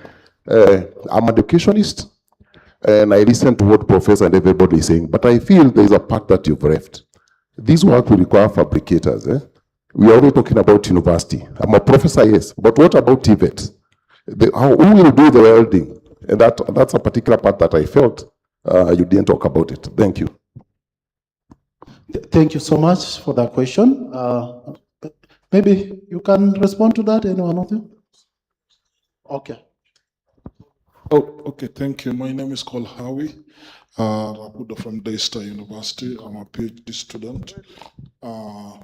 I'm an educationist, and I listen to what Professor and everybody is saying, but I feel there is a part that you've left. This work will require fabricators. We are already talking about university. I'm a professor, yes, but what about TVET? Who will do the welding? And that's a particular part that I felt you didn't talk about it. Thank you. Thank you so much for that question. Maybe you can respond to that, any one of you? Okay. Oh, okay, thank you. My name is called Howie Rabuda from Daystar University. I'm a PhD student. I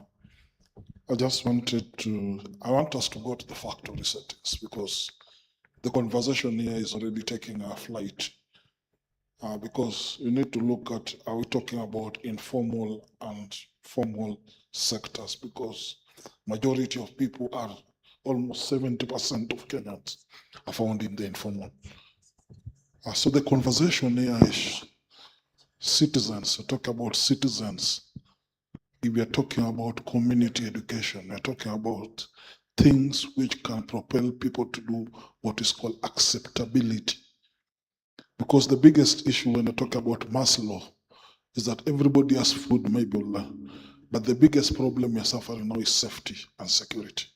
just I want us to go to the factory settings because the conversation here is already taking a flight. Because you need to look at, are we talking about informal and formal sectors? Because majority of people are, almost 70% of Kenyans are found in the informal. So the conversation here is citizens. We talk about citizens. If we are talking about community education, we're talking about things which can propel people to do what is called acceptability. Because the biggest issue when I talk about Maslow is that everybody has food, maybe, but the biggest problem you're suffering now is safety and security.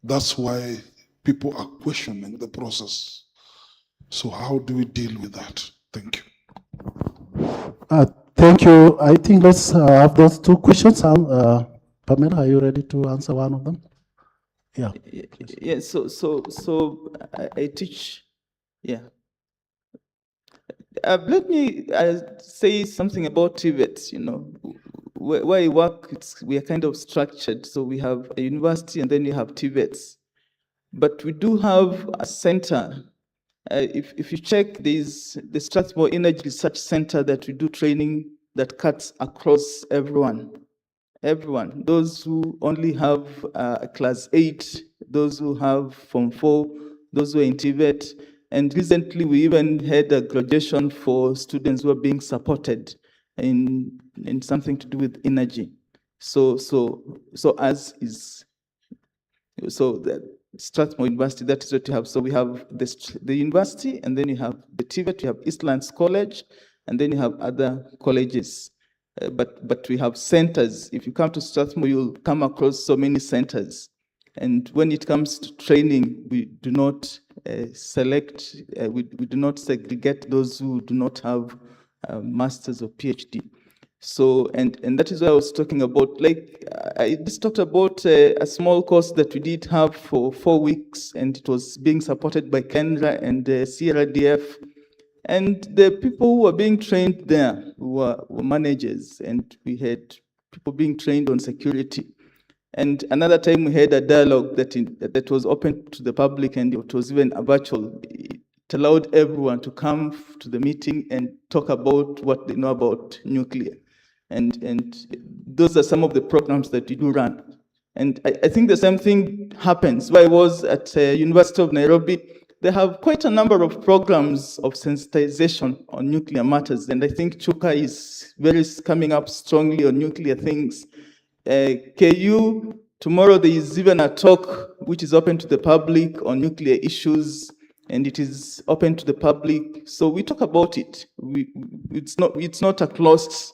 That's why people are questioning the process. So how do we deal with that? Thank you. Thank you. I think let's have those two questions. Pamela, are you ready to answer one of them? Yeah. Yeah. So I teach. Yeah. Let me say something about TVET. You know, where I work, we are kind of structured. So we have a university, and then you have TVETs. But we do have a center. If you check, there's the Strathmore Energy Research Center that we do training that cuts across everyone. Everyone. Those who only have class 8, those who have Form 4, those who are in TVET. And recently, we even had a graduation for students who are being supported in something to do with energy. So the Strathmore University, that is what you have. So we have the university, and then you have the TVET, you have Eastlands College, and then you have other colleges. But we have centers. If you come to Strathmore, you'll come across so many centers. And when it comes to training, we do not select, we do not segregate those who do not have masters or PhD. So, and that is why I was talking about, like, I just talked about a small course that we did have for 4 weeks, and it was being supported by Kendra and CRDF. And the people who were being trained there were managers, and we had people being trained on security. And another time we had a dialogue that was open to the public, and it was even a virtual. It allowed everyone to come to the meeting and talk about what they know about nuclear. And those are some of the programs that we do run. And I think the same thing happens. Where I was at University of Nairobi, they have quite a number of programs of sensitization on nuclear matters. And I think Chuka is coming up strongly on nuclear things. KU, tomorrow there is even a talk which is open to the public on nuclear issues, and it is open to the public. So we talk about it. It's not a closed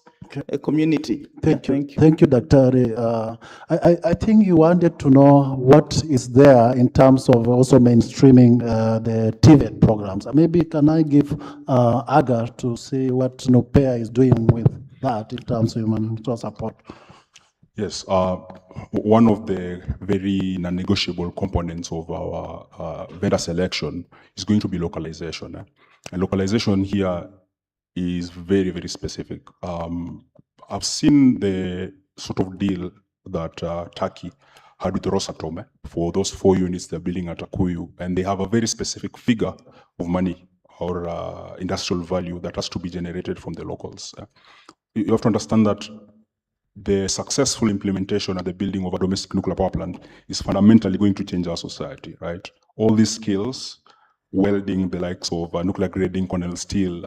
community. Thank you. Thank you, Dr. I think you wanted to know what is there in terms of also mainstreaming the TVET programs. Maybe can I give Agar to see what NUPEA is doing with that in terms of human resource support? Yes, one of the very non-negotiable components of our vendor selection is going to be localization. And localization here is very, very specific. I've seen the sort of deal that Turkey had with Rosatom for those 4 units they're building at Akuyu, and they have a very specific figure of money or industrial value that has to be generated from the locals. You have to understand that the successful implementation and the building of a domestic nuclear power plant is fundamentally going to change our society, right? All these skills, welding the likes of nuclear grading, Cornell steel,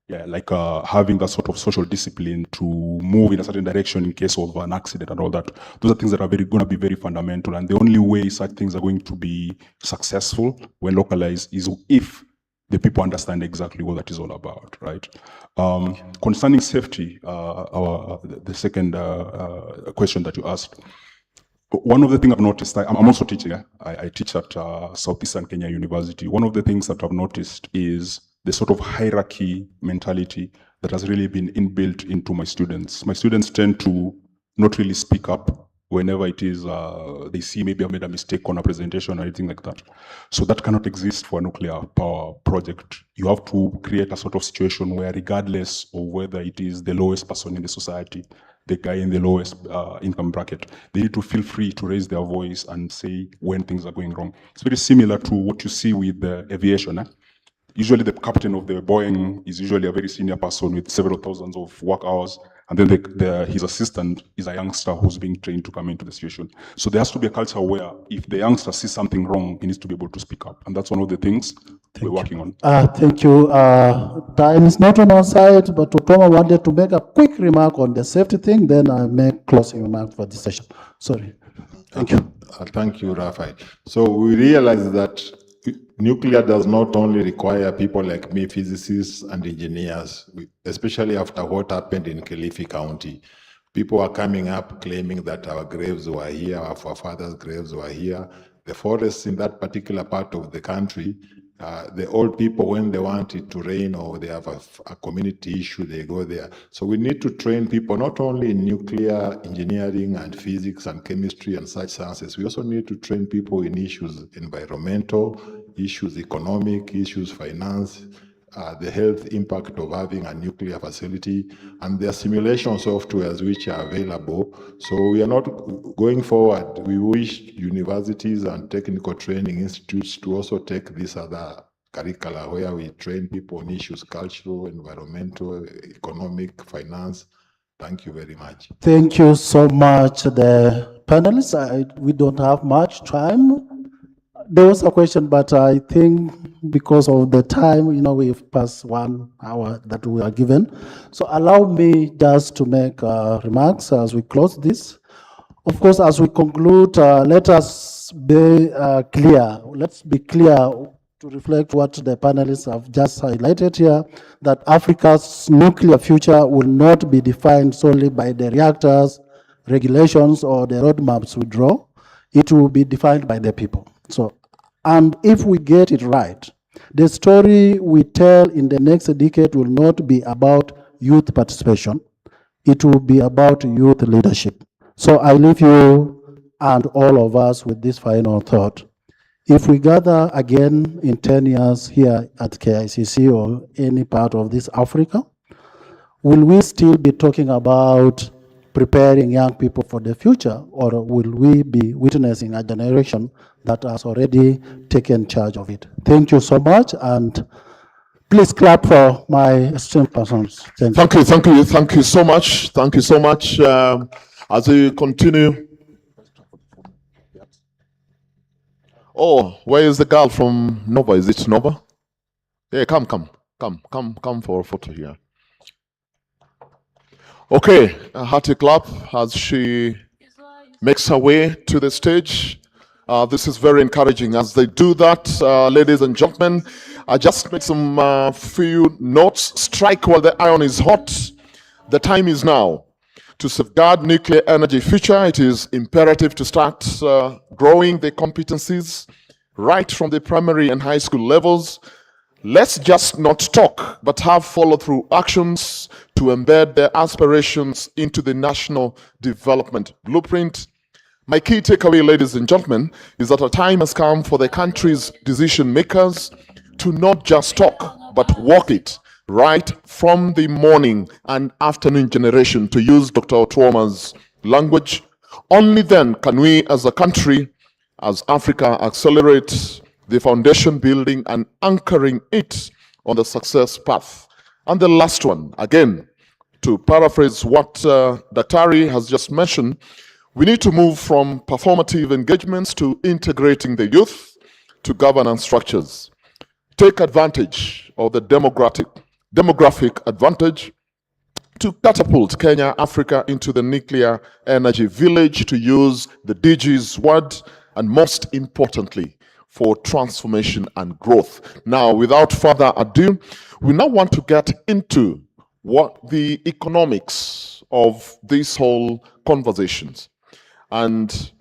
having that sort of social discipline to move in a certain direction in case of an accident and all that. Those are things that are going to be very fundamental. And the only way such things are going to be successful when localized is if the people understand exactly what that is all about, right? Concerning safety, the second question that you asked, one of the things I've noticed, I'm also teaching, I teach at Southeastern Kenya University. One of the things that I've noticed is the sort of hierarchy mentality that has really been inbuilt into my students. My students tend to not really speak up whenever it is they see maybe I made a mistake on a presentation or anything like that. So that cannot exist for a nuclear power project. You have to create a sort of situation where regardless of whether it is the lowest person in the society, the guy in the lowest income bracket, they need to feel free to raise their voice and say when things are going wrong. It's very similar to what you see with the aviation. Usually the captain of the Boeing is usually a very senior person with several thousands of work hours, and then his assistant is a youngster who's being trained to come into the situation. So there has to be a culture where if the youngster sees something wrong, he needs to be able to speak up. And that's one of the things we're working on. Thank you. Time is not on our side, but Otoma wanted to make a quick remark on the safety thing, then I make closing remark for this session. Sorry. Thank you. Thank you, Raphael. So we realize that nuclear does not only require people like me, physicists and engineers, especially after what happened in Kilifi County. People are coming up claiming that our graves were here, our forefathers' graves were here. The forests in that particular part of the country, the old people, when they want it to rain or they have a community issue, they go there. So we need to train people not only in nuclear engineering and physics and chemistry and such sciences, we also need to train people in issues environmental, issues economic, issues finance, the health impact of having a nuclear facility, and there are simulation softwares which are available. So we are not going forward. We wish universities and technical training institutes to also take this other curricula where we train people on issues cultural, environmental, economic, finance. Thank you very much. Thank you so much, the panelists. We don't have much time. There was a question, but I think because of the time, we've passed 1 hour that we are given. So allow me just to make remarks as we close this. Of course, as we conclude, let us be clear. Let's be clear to reflect what the panelists have just highlighted here, that Africa's nuclear future will not be defined solely by the reactors, regulations, or the roadmaps we draw. It will be defined by the people. And if we get it right, the story we tell in the next decade will not be about youth participation. It will be about youth leadership. So I leave you and all of us with this final thought. If we gather again in 10 years here at KICC or any part of this Africa, will we still be talking about preparing young people for the future, or will we be witnessing a generation that has already taken charge of it? Thank you so much, and please clap for my esteemed persons. Thank you so much. Thank you so much. As we continue. Oh, where is the girl from Nova? Is it Nova? Yeah, come for a photo here. Okay, a hearty clap as she makes her way to the stage. This is very encouraging. As they do that, ladies and gentlemen, I just made some few notes. Strike while the iron is hot. The time is now. To safeguard nuclear energy future, it is imperative to start growing the competencies right from the primary and high school levels. Let's just not talk, but have follow-through actions to embed their aspirations into the national development blueprint. My key takeaway, ladies and gentlemen, is that a time has come for the country's decision makers to not just talk, but walk it right from the morning and afternoon generation, to use Dr. Otuoma's language. Only then can we as a country, as Africa, accelerate the foundation building and anchoring it on the success path. And the last one, again, to paraphrase what Daktari has just mentioned, we need to move from performative engagements to integrating the youth to governance structures. Take advantage of the demographic advantage to catapult Kenya, Africa into the nuclear energy village, to use the DG's word, and most importantly, for transformation and growth. Now, without further ado, we now want to get into what the economics of these whole conversations. And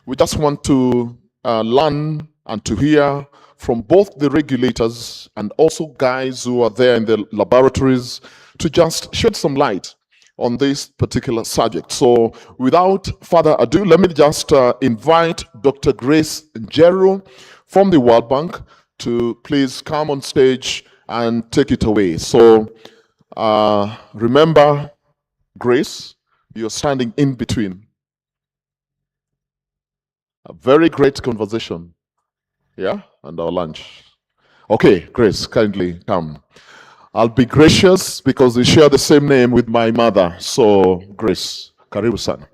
we just want to learn and to hear from both the regulators and also guys who are there in the laboratories to just shed some light on this particular subject. So without further ado, let me just invite Dr. Grace Njeru from the World Bank to please come on stage and take it away. So remember, Grace, you're standing in between. A very great conversation, yeah, and our lunch. Okay, Grace, kindly come. I'll be gracious because we share the same name with my mother. So, Grace, karibu sana.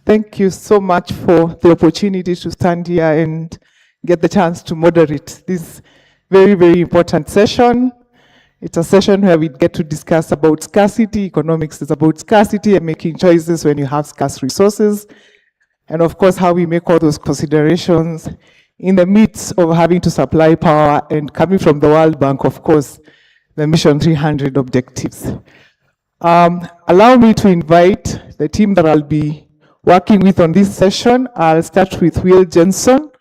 Thank you so much for the opportunity to stand here and get the chance to moderate this very, very important session. It's a session where we get to discuss about scarcity. Economics is about scarcity and making choices when you have scarce resources. And of course, how we make all those considerations in the midst of having to supply power and coming from the World Bank, of course, the Mission 300 objectives. Allow me to invite the team that I'll be working with on this session. I'll start with Will Jensen.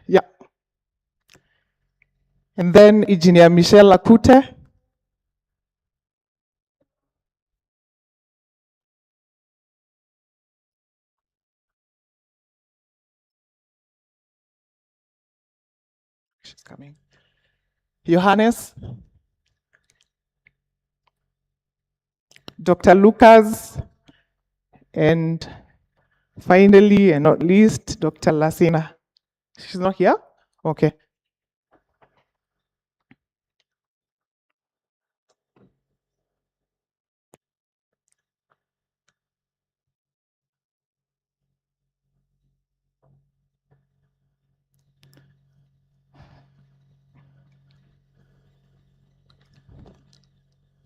Yeah. And then Engineer Michelle Lakute. She's coming. Johannes. Dr. Lucas. And finally, and not least, Dr. Lasina. She's not here? Okay.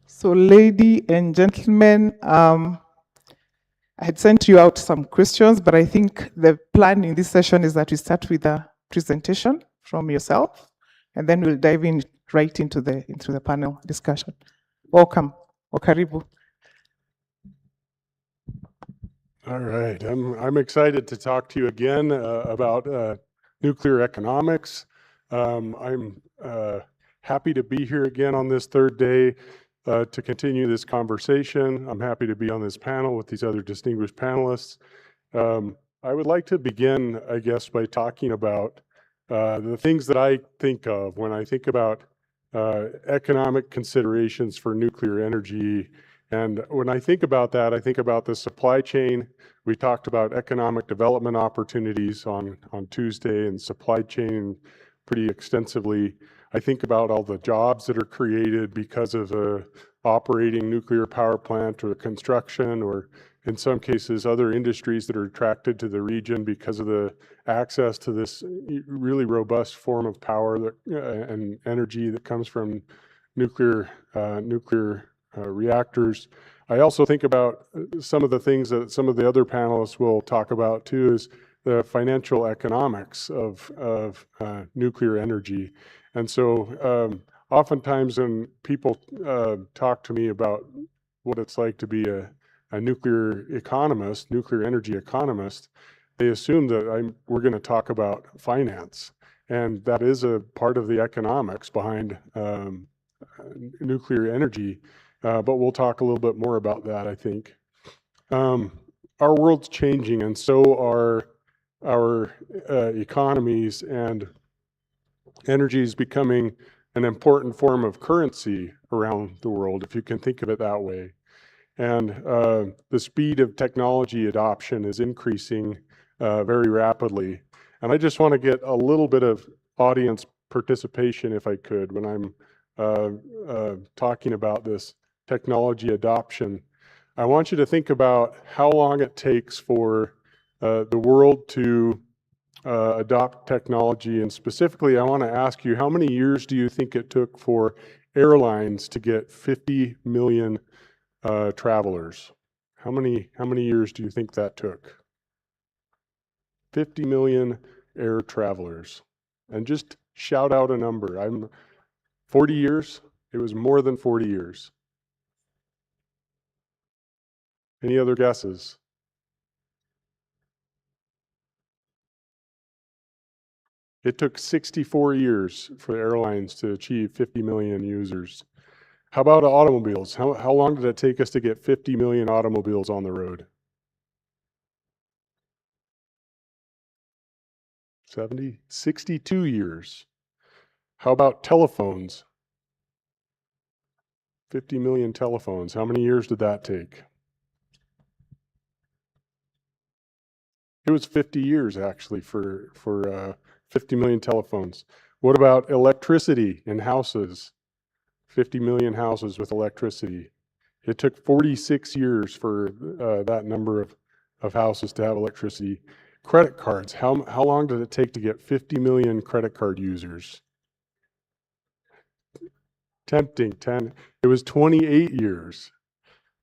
So, ladies and gentlemen, I had sent you out some questions, but I think the plan in this session is that we start with a presentation from yourself, and then we'll dive in right into the panel discussion. Welcome, Okaribu. All right, I'm excited to talk to you again about nuclear economics. I'm happy to be here again on this third day. to continue this conversation. I'm happy to be on this panel with these other distinguished panelists. I would like to begin, I guess, by talking about the things that I think of when I think about economic considerations for nuclear energy. And when I think about that, I think about the supply chain. We talked about economic development opportunities on Tuesday and supply chain pretty extensively. I think about all the jobs that are created because of a operating nuclear power plant or construction, or in some cases other industries that are attracted to the region because of the access to this really robust form of power that, and energy that comes from nuclear reactors. I also think about some of the things that some of the other panelists will talk about too, is the financial economics of nuclear energy. And so oftentimes when people talk to me about what it's like to be a nuclear economist, nuclear energy economist, they assume that we're going to talk about finance. And that is a part of the economics behind nuclear energy. But we'll talk a little bit more about that, I think. Our world's changing, and so are our economies, and energy is becoming an important form of currency around the world, if you can think of it that way. And the speed of technology adoption is increasing very rapidly. And I just want to get a little bit of audience participation, if I could, when I'm talking about this technology adoption. I want you to think about how long it takes for the world to adopt technology. And specifically, I want to ask you, how many years do you think it took for airlines to get 50 million travelers? How many years do you think that took? 50 million air travelers. And just shout out a number. 40 years? It was more than 40 years. Any other guesses? It took 64 years for airlines to achieve 50 million users. How about automobiles? How long did it take us to get 50 million automobiles on the road? 62 years. How about telephones? 50 million telephones. How many years did that take? It was 50 years actually for 50 million telephones. What about electricity in houses? 50 million houses with electricity. It took 46 years for that number of houses to have electricity. Credit cards. How long did it take to get 50 million credit card users? Tempting. It was 28 years.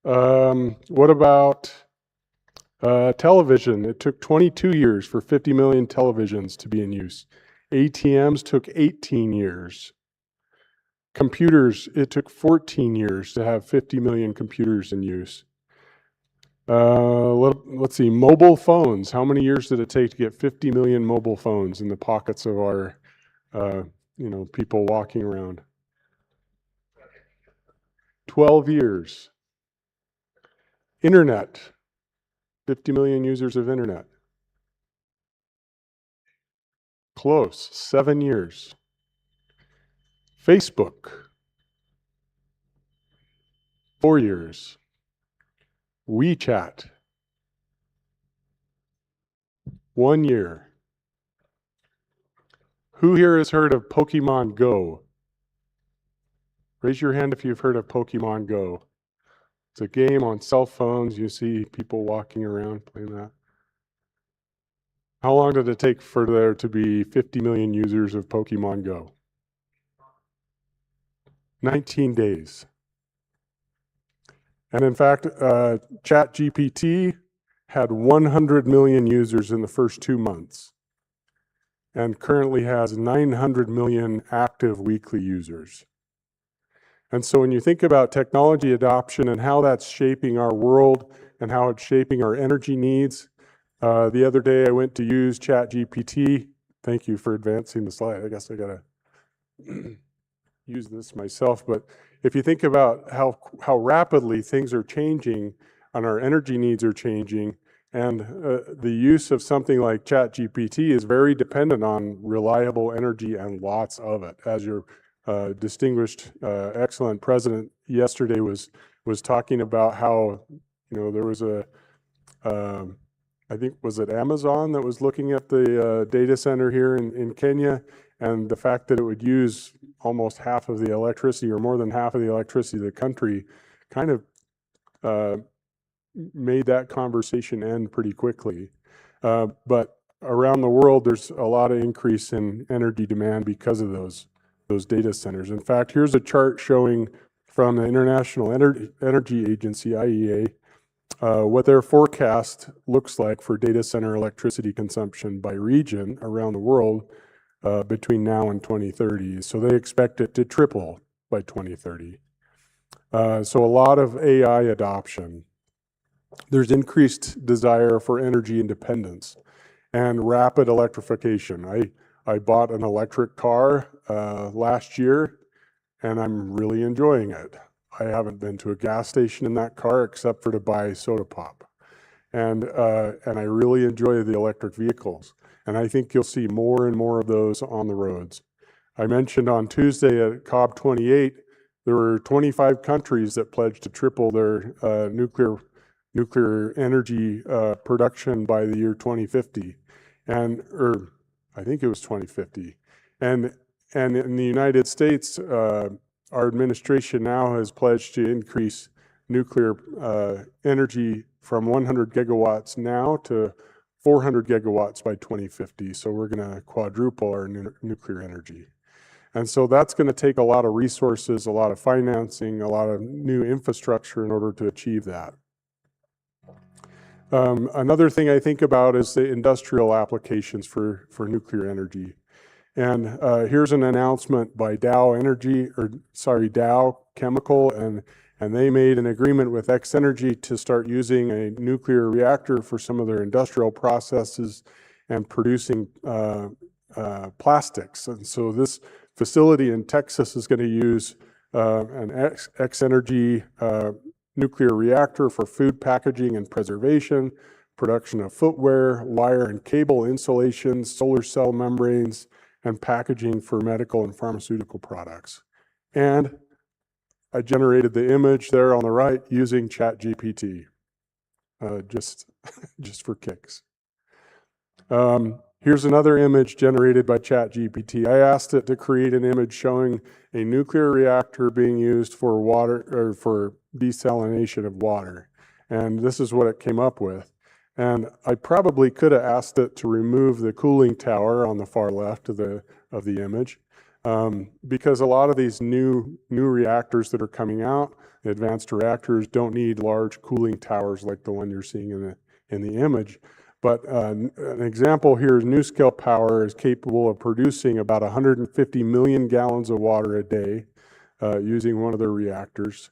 What about television? It took 22 years for 50 million televisions to be in use. ATMs took 18 years. Computers, it took 14 years to have 50 million computers in use. Let's see, mobile phones. How many years did it take to get 50 million mobile phones in the pockets of our, people walking around? 12 years. Internet. 50 million users of internet. Close, 7 years. Facebook, 4 years. WeChat, 1 year. Who here has heard of Pokemon Go? Raise your hand if you've heard of Pokemon Go. It's a game on cell phones. You see people walking around playing that. How long did it take for there to be 50 million users of Pokemon Go? 19 days. And in fact, ChatGPT had 100 million users in the first 2 months and currently has 900 million active weekly users. And so when you think about technology adoption and how that's shaping our world and how it's shaping our energy needs, the other day I went to use ChatGPT. Thank you for advancing the slide. I guess I gotta use this myself, but if you think about how rapidly things are changing and our energy needs are changing, and the use of something like ChatGPT is very dependent on reliable energy and lots of it. As your distinguished, excellent president yesterday was talking about how, there was I think, was it Amazon that was looking at the data center here in Kenya, and the fact that it would use almost half of the electricity or more than half of the electricity of the country kind of made that conversation end pretty quickly. But around the world, there's a lot of increase in energy demand because of those data centers. In fact, here's a chart showing from the International Energy Agency, IEA, what their forecast looks like for data center electricity consumption by region around the world between now and 2030. So they expect it to triple by 2030. So a lot of AI adoption. There's increased desire for energy independence and rapid electrification. I bought an electric car last year, and I'm really enjoying it. I haven't been to a gas station in that car except for to buy soda pop. And I really enjoy the electric vehicles. And I think you'll see more and more of those on the roads. I mentioned on Tuesday at COP28, there were 25 countries that pledged to triple their nuclear energy production by the year 2050, or I think it was 2050. And in the United States, our administration now has pledged to increase nuclear energy from 100 gigawatts now to 400 gigawatts by 2050. So we're going to quadruple our nuclear energy. And so that's going to take a lot of resources, a lot of financing, a lot of new infrastructure in order to achieve that. Another thing I think about is the industrial applications for nuclear energy. And here's an announcement by Dow Chemical, and they made an agreement with X-Energy to start using a nuclear reactor for some of their industrial processes and producing plastics. And so this facility in Texas is going to use an X-Energy nuclear reactor for food packaging and preservation, production of footwear, wire and cable insulation, solar cell membranes, and packaging for medical and pharmaceutical products. And I generated the image there on the right using ChatGPT, just for kicks. Here's another image generated by ChatGPT. I asked it to create an image showing a nuclear reactor being used for water, or for desalination of water. And this is what it came up with. And I probably could have asked it to remove the cooling tower on the far left of the image, because a lot of these new reactors that are coming out, the advanced reactors, don't need large cooling towers like the one you're seeing in the image. But an example here is NuScale Power is capable of producing about 150 million gallons of water a day using one of their reactors.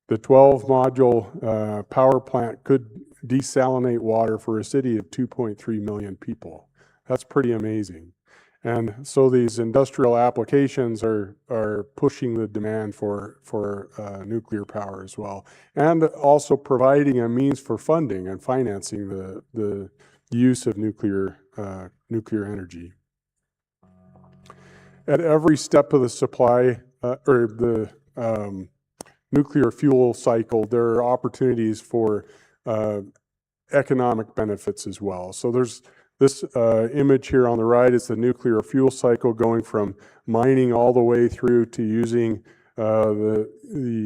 The 12-module power plant could desalinate water for a city of 2.3 million people. That's pretty amazing. And so these industrial applications are pushing the demand for nuclear power as well, and also providing a means for funding and financing the use of nuclear energy. At every step of the supply or the nuclear fuel cycle, there are opportunities for economic benefits as well. So there's this image here on the right is the nuclear fuel cycle going from mining all the way through to using the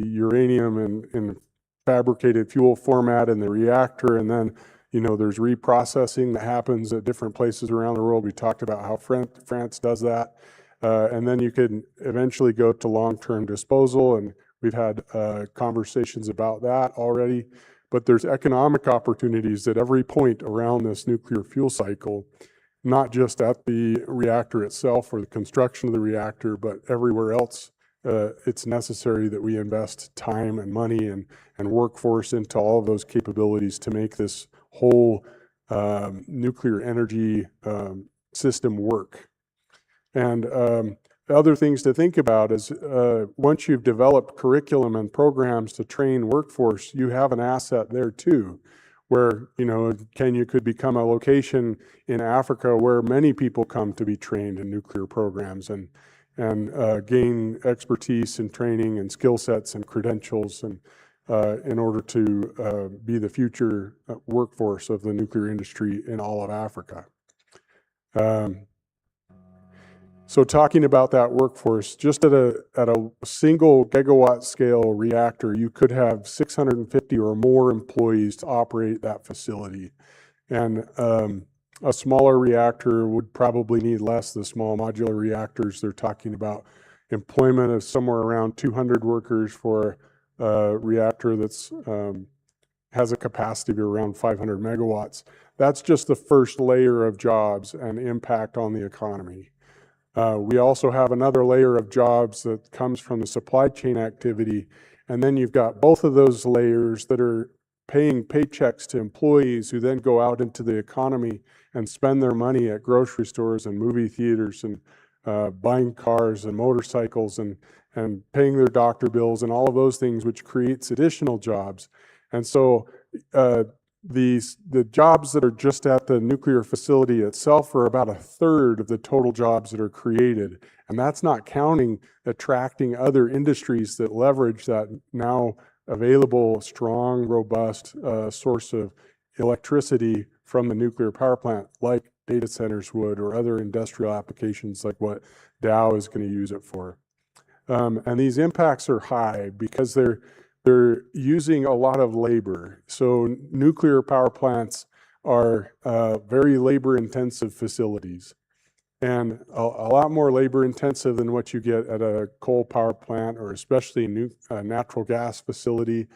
uranium in fabricated fuel format in the reactor, and then there's reprocessing that happens at different places around the world. We talked about how France does that. And then you can eventually go to long-term disposal, and we've had conversations about that already. But there's economic opportunities at every point around this nuclear fuel cycle, not just at the reactor itself or the construction of the reactor, but everywhere else. It's necessary that we invest time and money and workforce into all of those capabilities to make this whole nuclear energy system work. And other things to think about is once you've developed curriculum and programs to train workforce, you have an asset there too, where, you know, Kenya could become a location in Africa where many people come to be trained in nuclear programs and gain expertise and training and skill sets and credentials and in order to be the future workforce of the nuclear industry in all of Africa. So talking about that workforce, just at a single gigawatt scale reactor, you could have 650 or more employees to operate that facility. And a smaller reactor would probably need less. The small modular reactors, they're talking about employment of somewhere around 200 workers for a reactor that's has a capacity of around 500 megawatts. That's just the first layer of jobs and impact on the economy. We also have another layer of jobs that comes from the supply chain activity. And then you've got both of those layers that are paying paychecks to employees who then go out into the economy and spend their money at grocery stores and movie theaters and buying cars and motorcycles and paying their doctor bills and all of those things, which creates additional jobs. And so the jobs that are just at the nuclear facility itself are about a third of the total jobs that are created. And that's not counting attracting other industries that leverage that now available, strong, robust source of electricity from the nuclear power plant, like data centers would, or other industrial applications like what Dow is going to use it for. And these impacts are high because they're using a lot of labor. So nuclear power plants are very labor-intensive facilities, and a lot more labor-intensive than what you get at a coal power plant or especially a natural gas facility.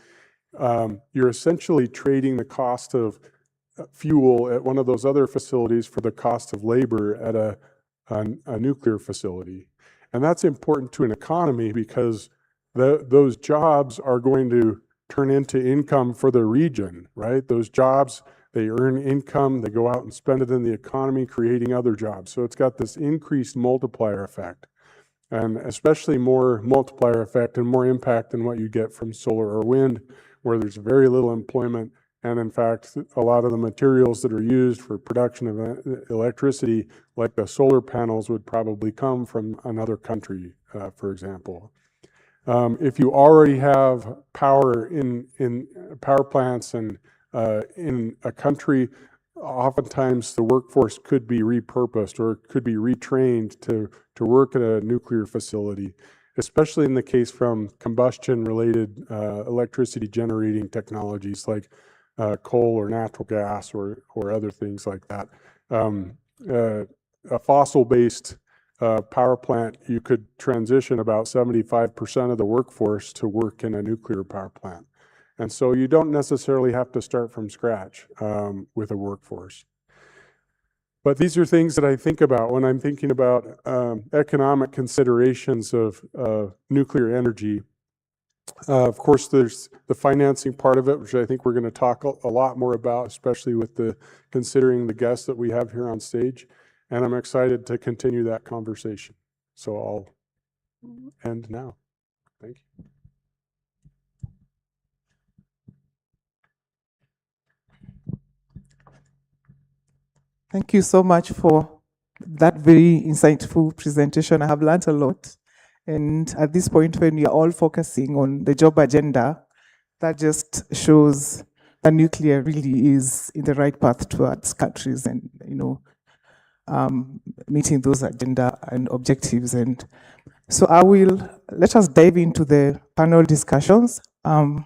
You're essentially trading the cost of fuel at one of those other facilities for the cost of labor at a nuclear facility. And that's important to an economy because those jobs are going to turn into income for the region, right? Those jobs, they earn income, they go out and spend it in the economy, creating other jobs. So it's got this increased multiplier effect, and especially more multiplier effect and more impact than what you get from solar or wind, where there's very little employment. And in fact, a lot of the materials that are used for production of electricity, like the solar panels, would probably come from another country, for example. If you already have power in power plants and in a country, oftentimes the workforce could be repurposed or could be retrained to work at a nuclear facility, especially in the case from combustion-related electricity generating technologies like coal or natural gas or other things like that. A fossil-based power plant, you could transition about 75% of the workforce to work in a nuclear power plant. And so you don't necessarily have to start from scratch with a workforce. But these are things that I think about when I'm thinking about economic considerations of nuclear energy. Of course, there's the financing part of it, which I think we're going to talk a lot more about, especially with considering the guests that we have here on stage. And I'm excited to continue that conversation. So I'll end now. Thank you. Thank you so much for that very insightful presentation. I have learned a lot. And at this point, when we are all focusing on the job agenda, that just shows that nuclear really is in the right path towards countries and, meeting those agenda and objectives. And so let us dive into the panel discussions. And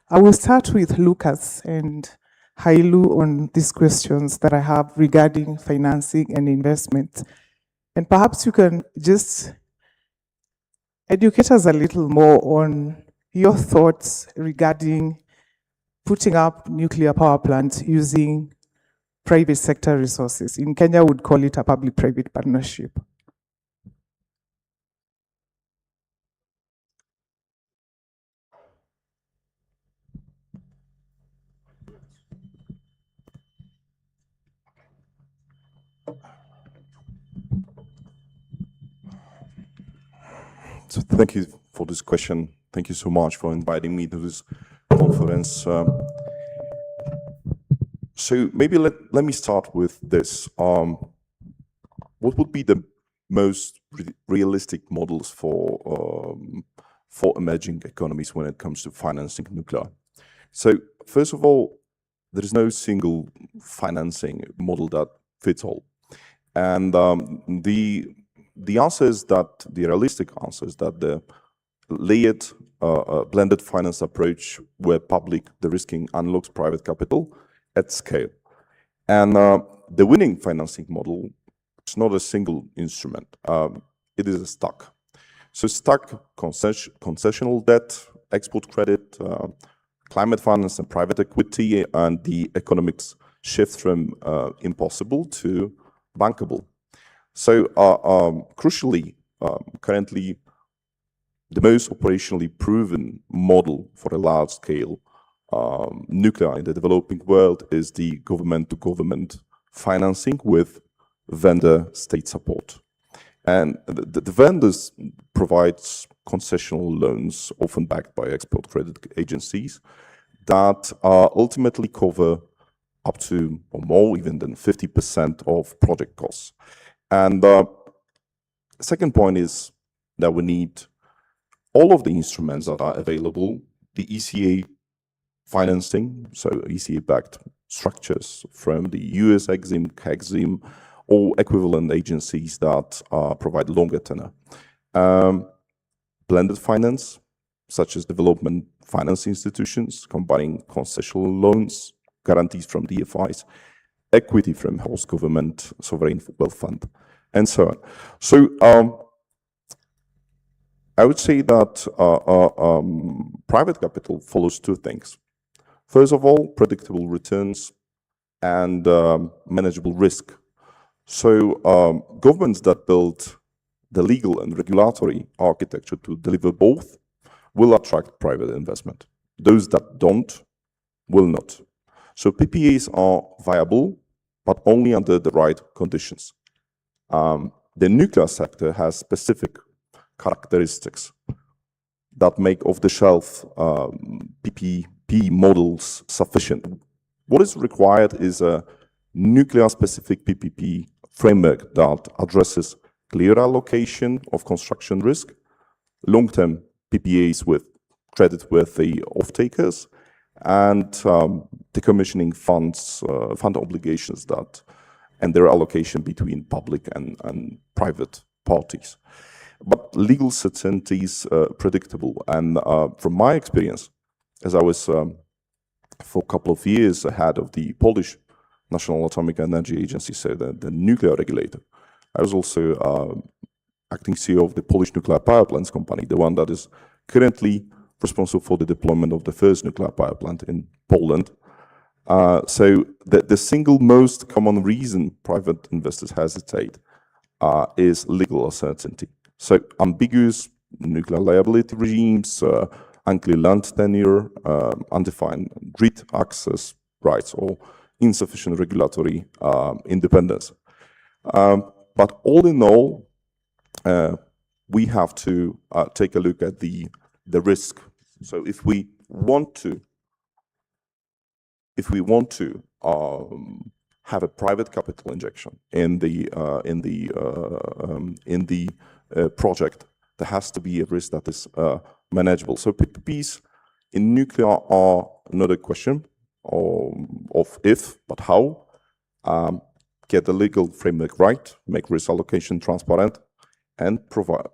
I will start with Lucas and Hailu on these questions that I have regarding financing and investment. And perhaps you can just educate us a little more on your thoughts regarding putting up nuclear power plants using private sector resources. In Kenya, we would call it a public-private partnership. So thank you for this question. Thank you so much for inviting me to this conference. So maybe let me start with this. What would be the most realistic models for emerging economies when it comes to financing nuclear? So first of all, there is no single financing model that fits all. And the answer is that, the realistic answer is that the layered blended finance approach where public de-risking unlocks private capital at scale. And the winning financing model is not a single instrument. It is a stack. So stack concessional debt, export credit, climate finance and private equity, and the economics shift from impossible to bankable. So crucially, currently, the most operationally proven model for a large-scale nuclear in the developing world is the government-to-government financing with vendor state support. And the vendors provide concessional loans, often backed by export credit agencies, that ultimately cover up to, or more even than 50% of project costs. And the second point is that we need all of the instruments that are available, the ECA financing, so ECA-backed structures from the US EXIM, KEXIM, or equivalent agencies that provide longer tenor. Blended finance, such as development finance institutions, combining concessional loans, guarantees from DFIs, equity from host government, sovereign wealth fund, and so on. So I would say that private capital follows two things. First of all, predictable returns and manageable risk. So governments that build the legal and regulatory architecture to deliver both will attract private investment. Those that don't will not. So PPAs are viable, but only under the right conditions. The nuclear sector has specific characteristics that make off-the-shelf PPP models sufficient. What is required is a nuclear-specific PPP framework that addresses clear allocation of construction risk, long-term PPAs with credit-worthy off-takers, and decommissioning funds, fund obligations that, and their allocation between public and private parties. But legal certainty is predictable. And from my experience, as I was for a couple of years ahead of the Polish National Atomic Energy Agency, so the nuclear regulator, I was also acting CEO of the Polish Nuclear Power Plants Company, the one that is currently responsible for the deployment of the first nuclear power plant in Poland. So the single most common reason private investors hesitate is legal uncertainty. So ambiguous nuclear liability regimes, unclear land tenure, undefined grid access rights, or insufficient regulatory independence. But all in all, we have to take a look at the risk. So if we want to have a private capital injection in the project, there has to be a risk that is manageable. So PPPs in nuclear are not a question of if, but how. Get the legal framework right, make risk allocation transparent, and provide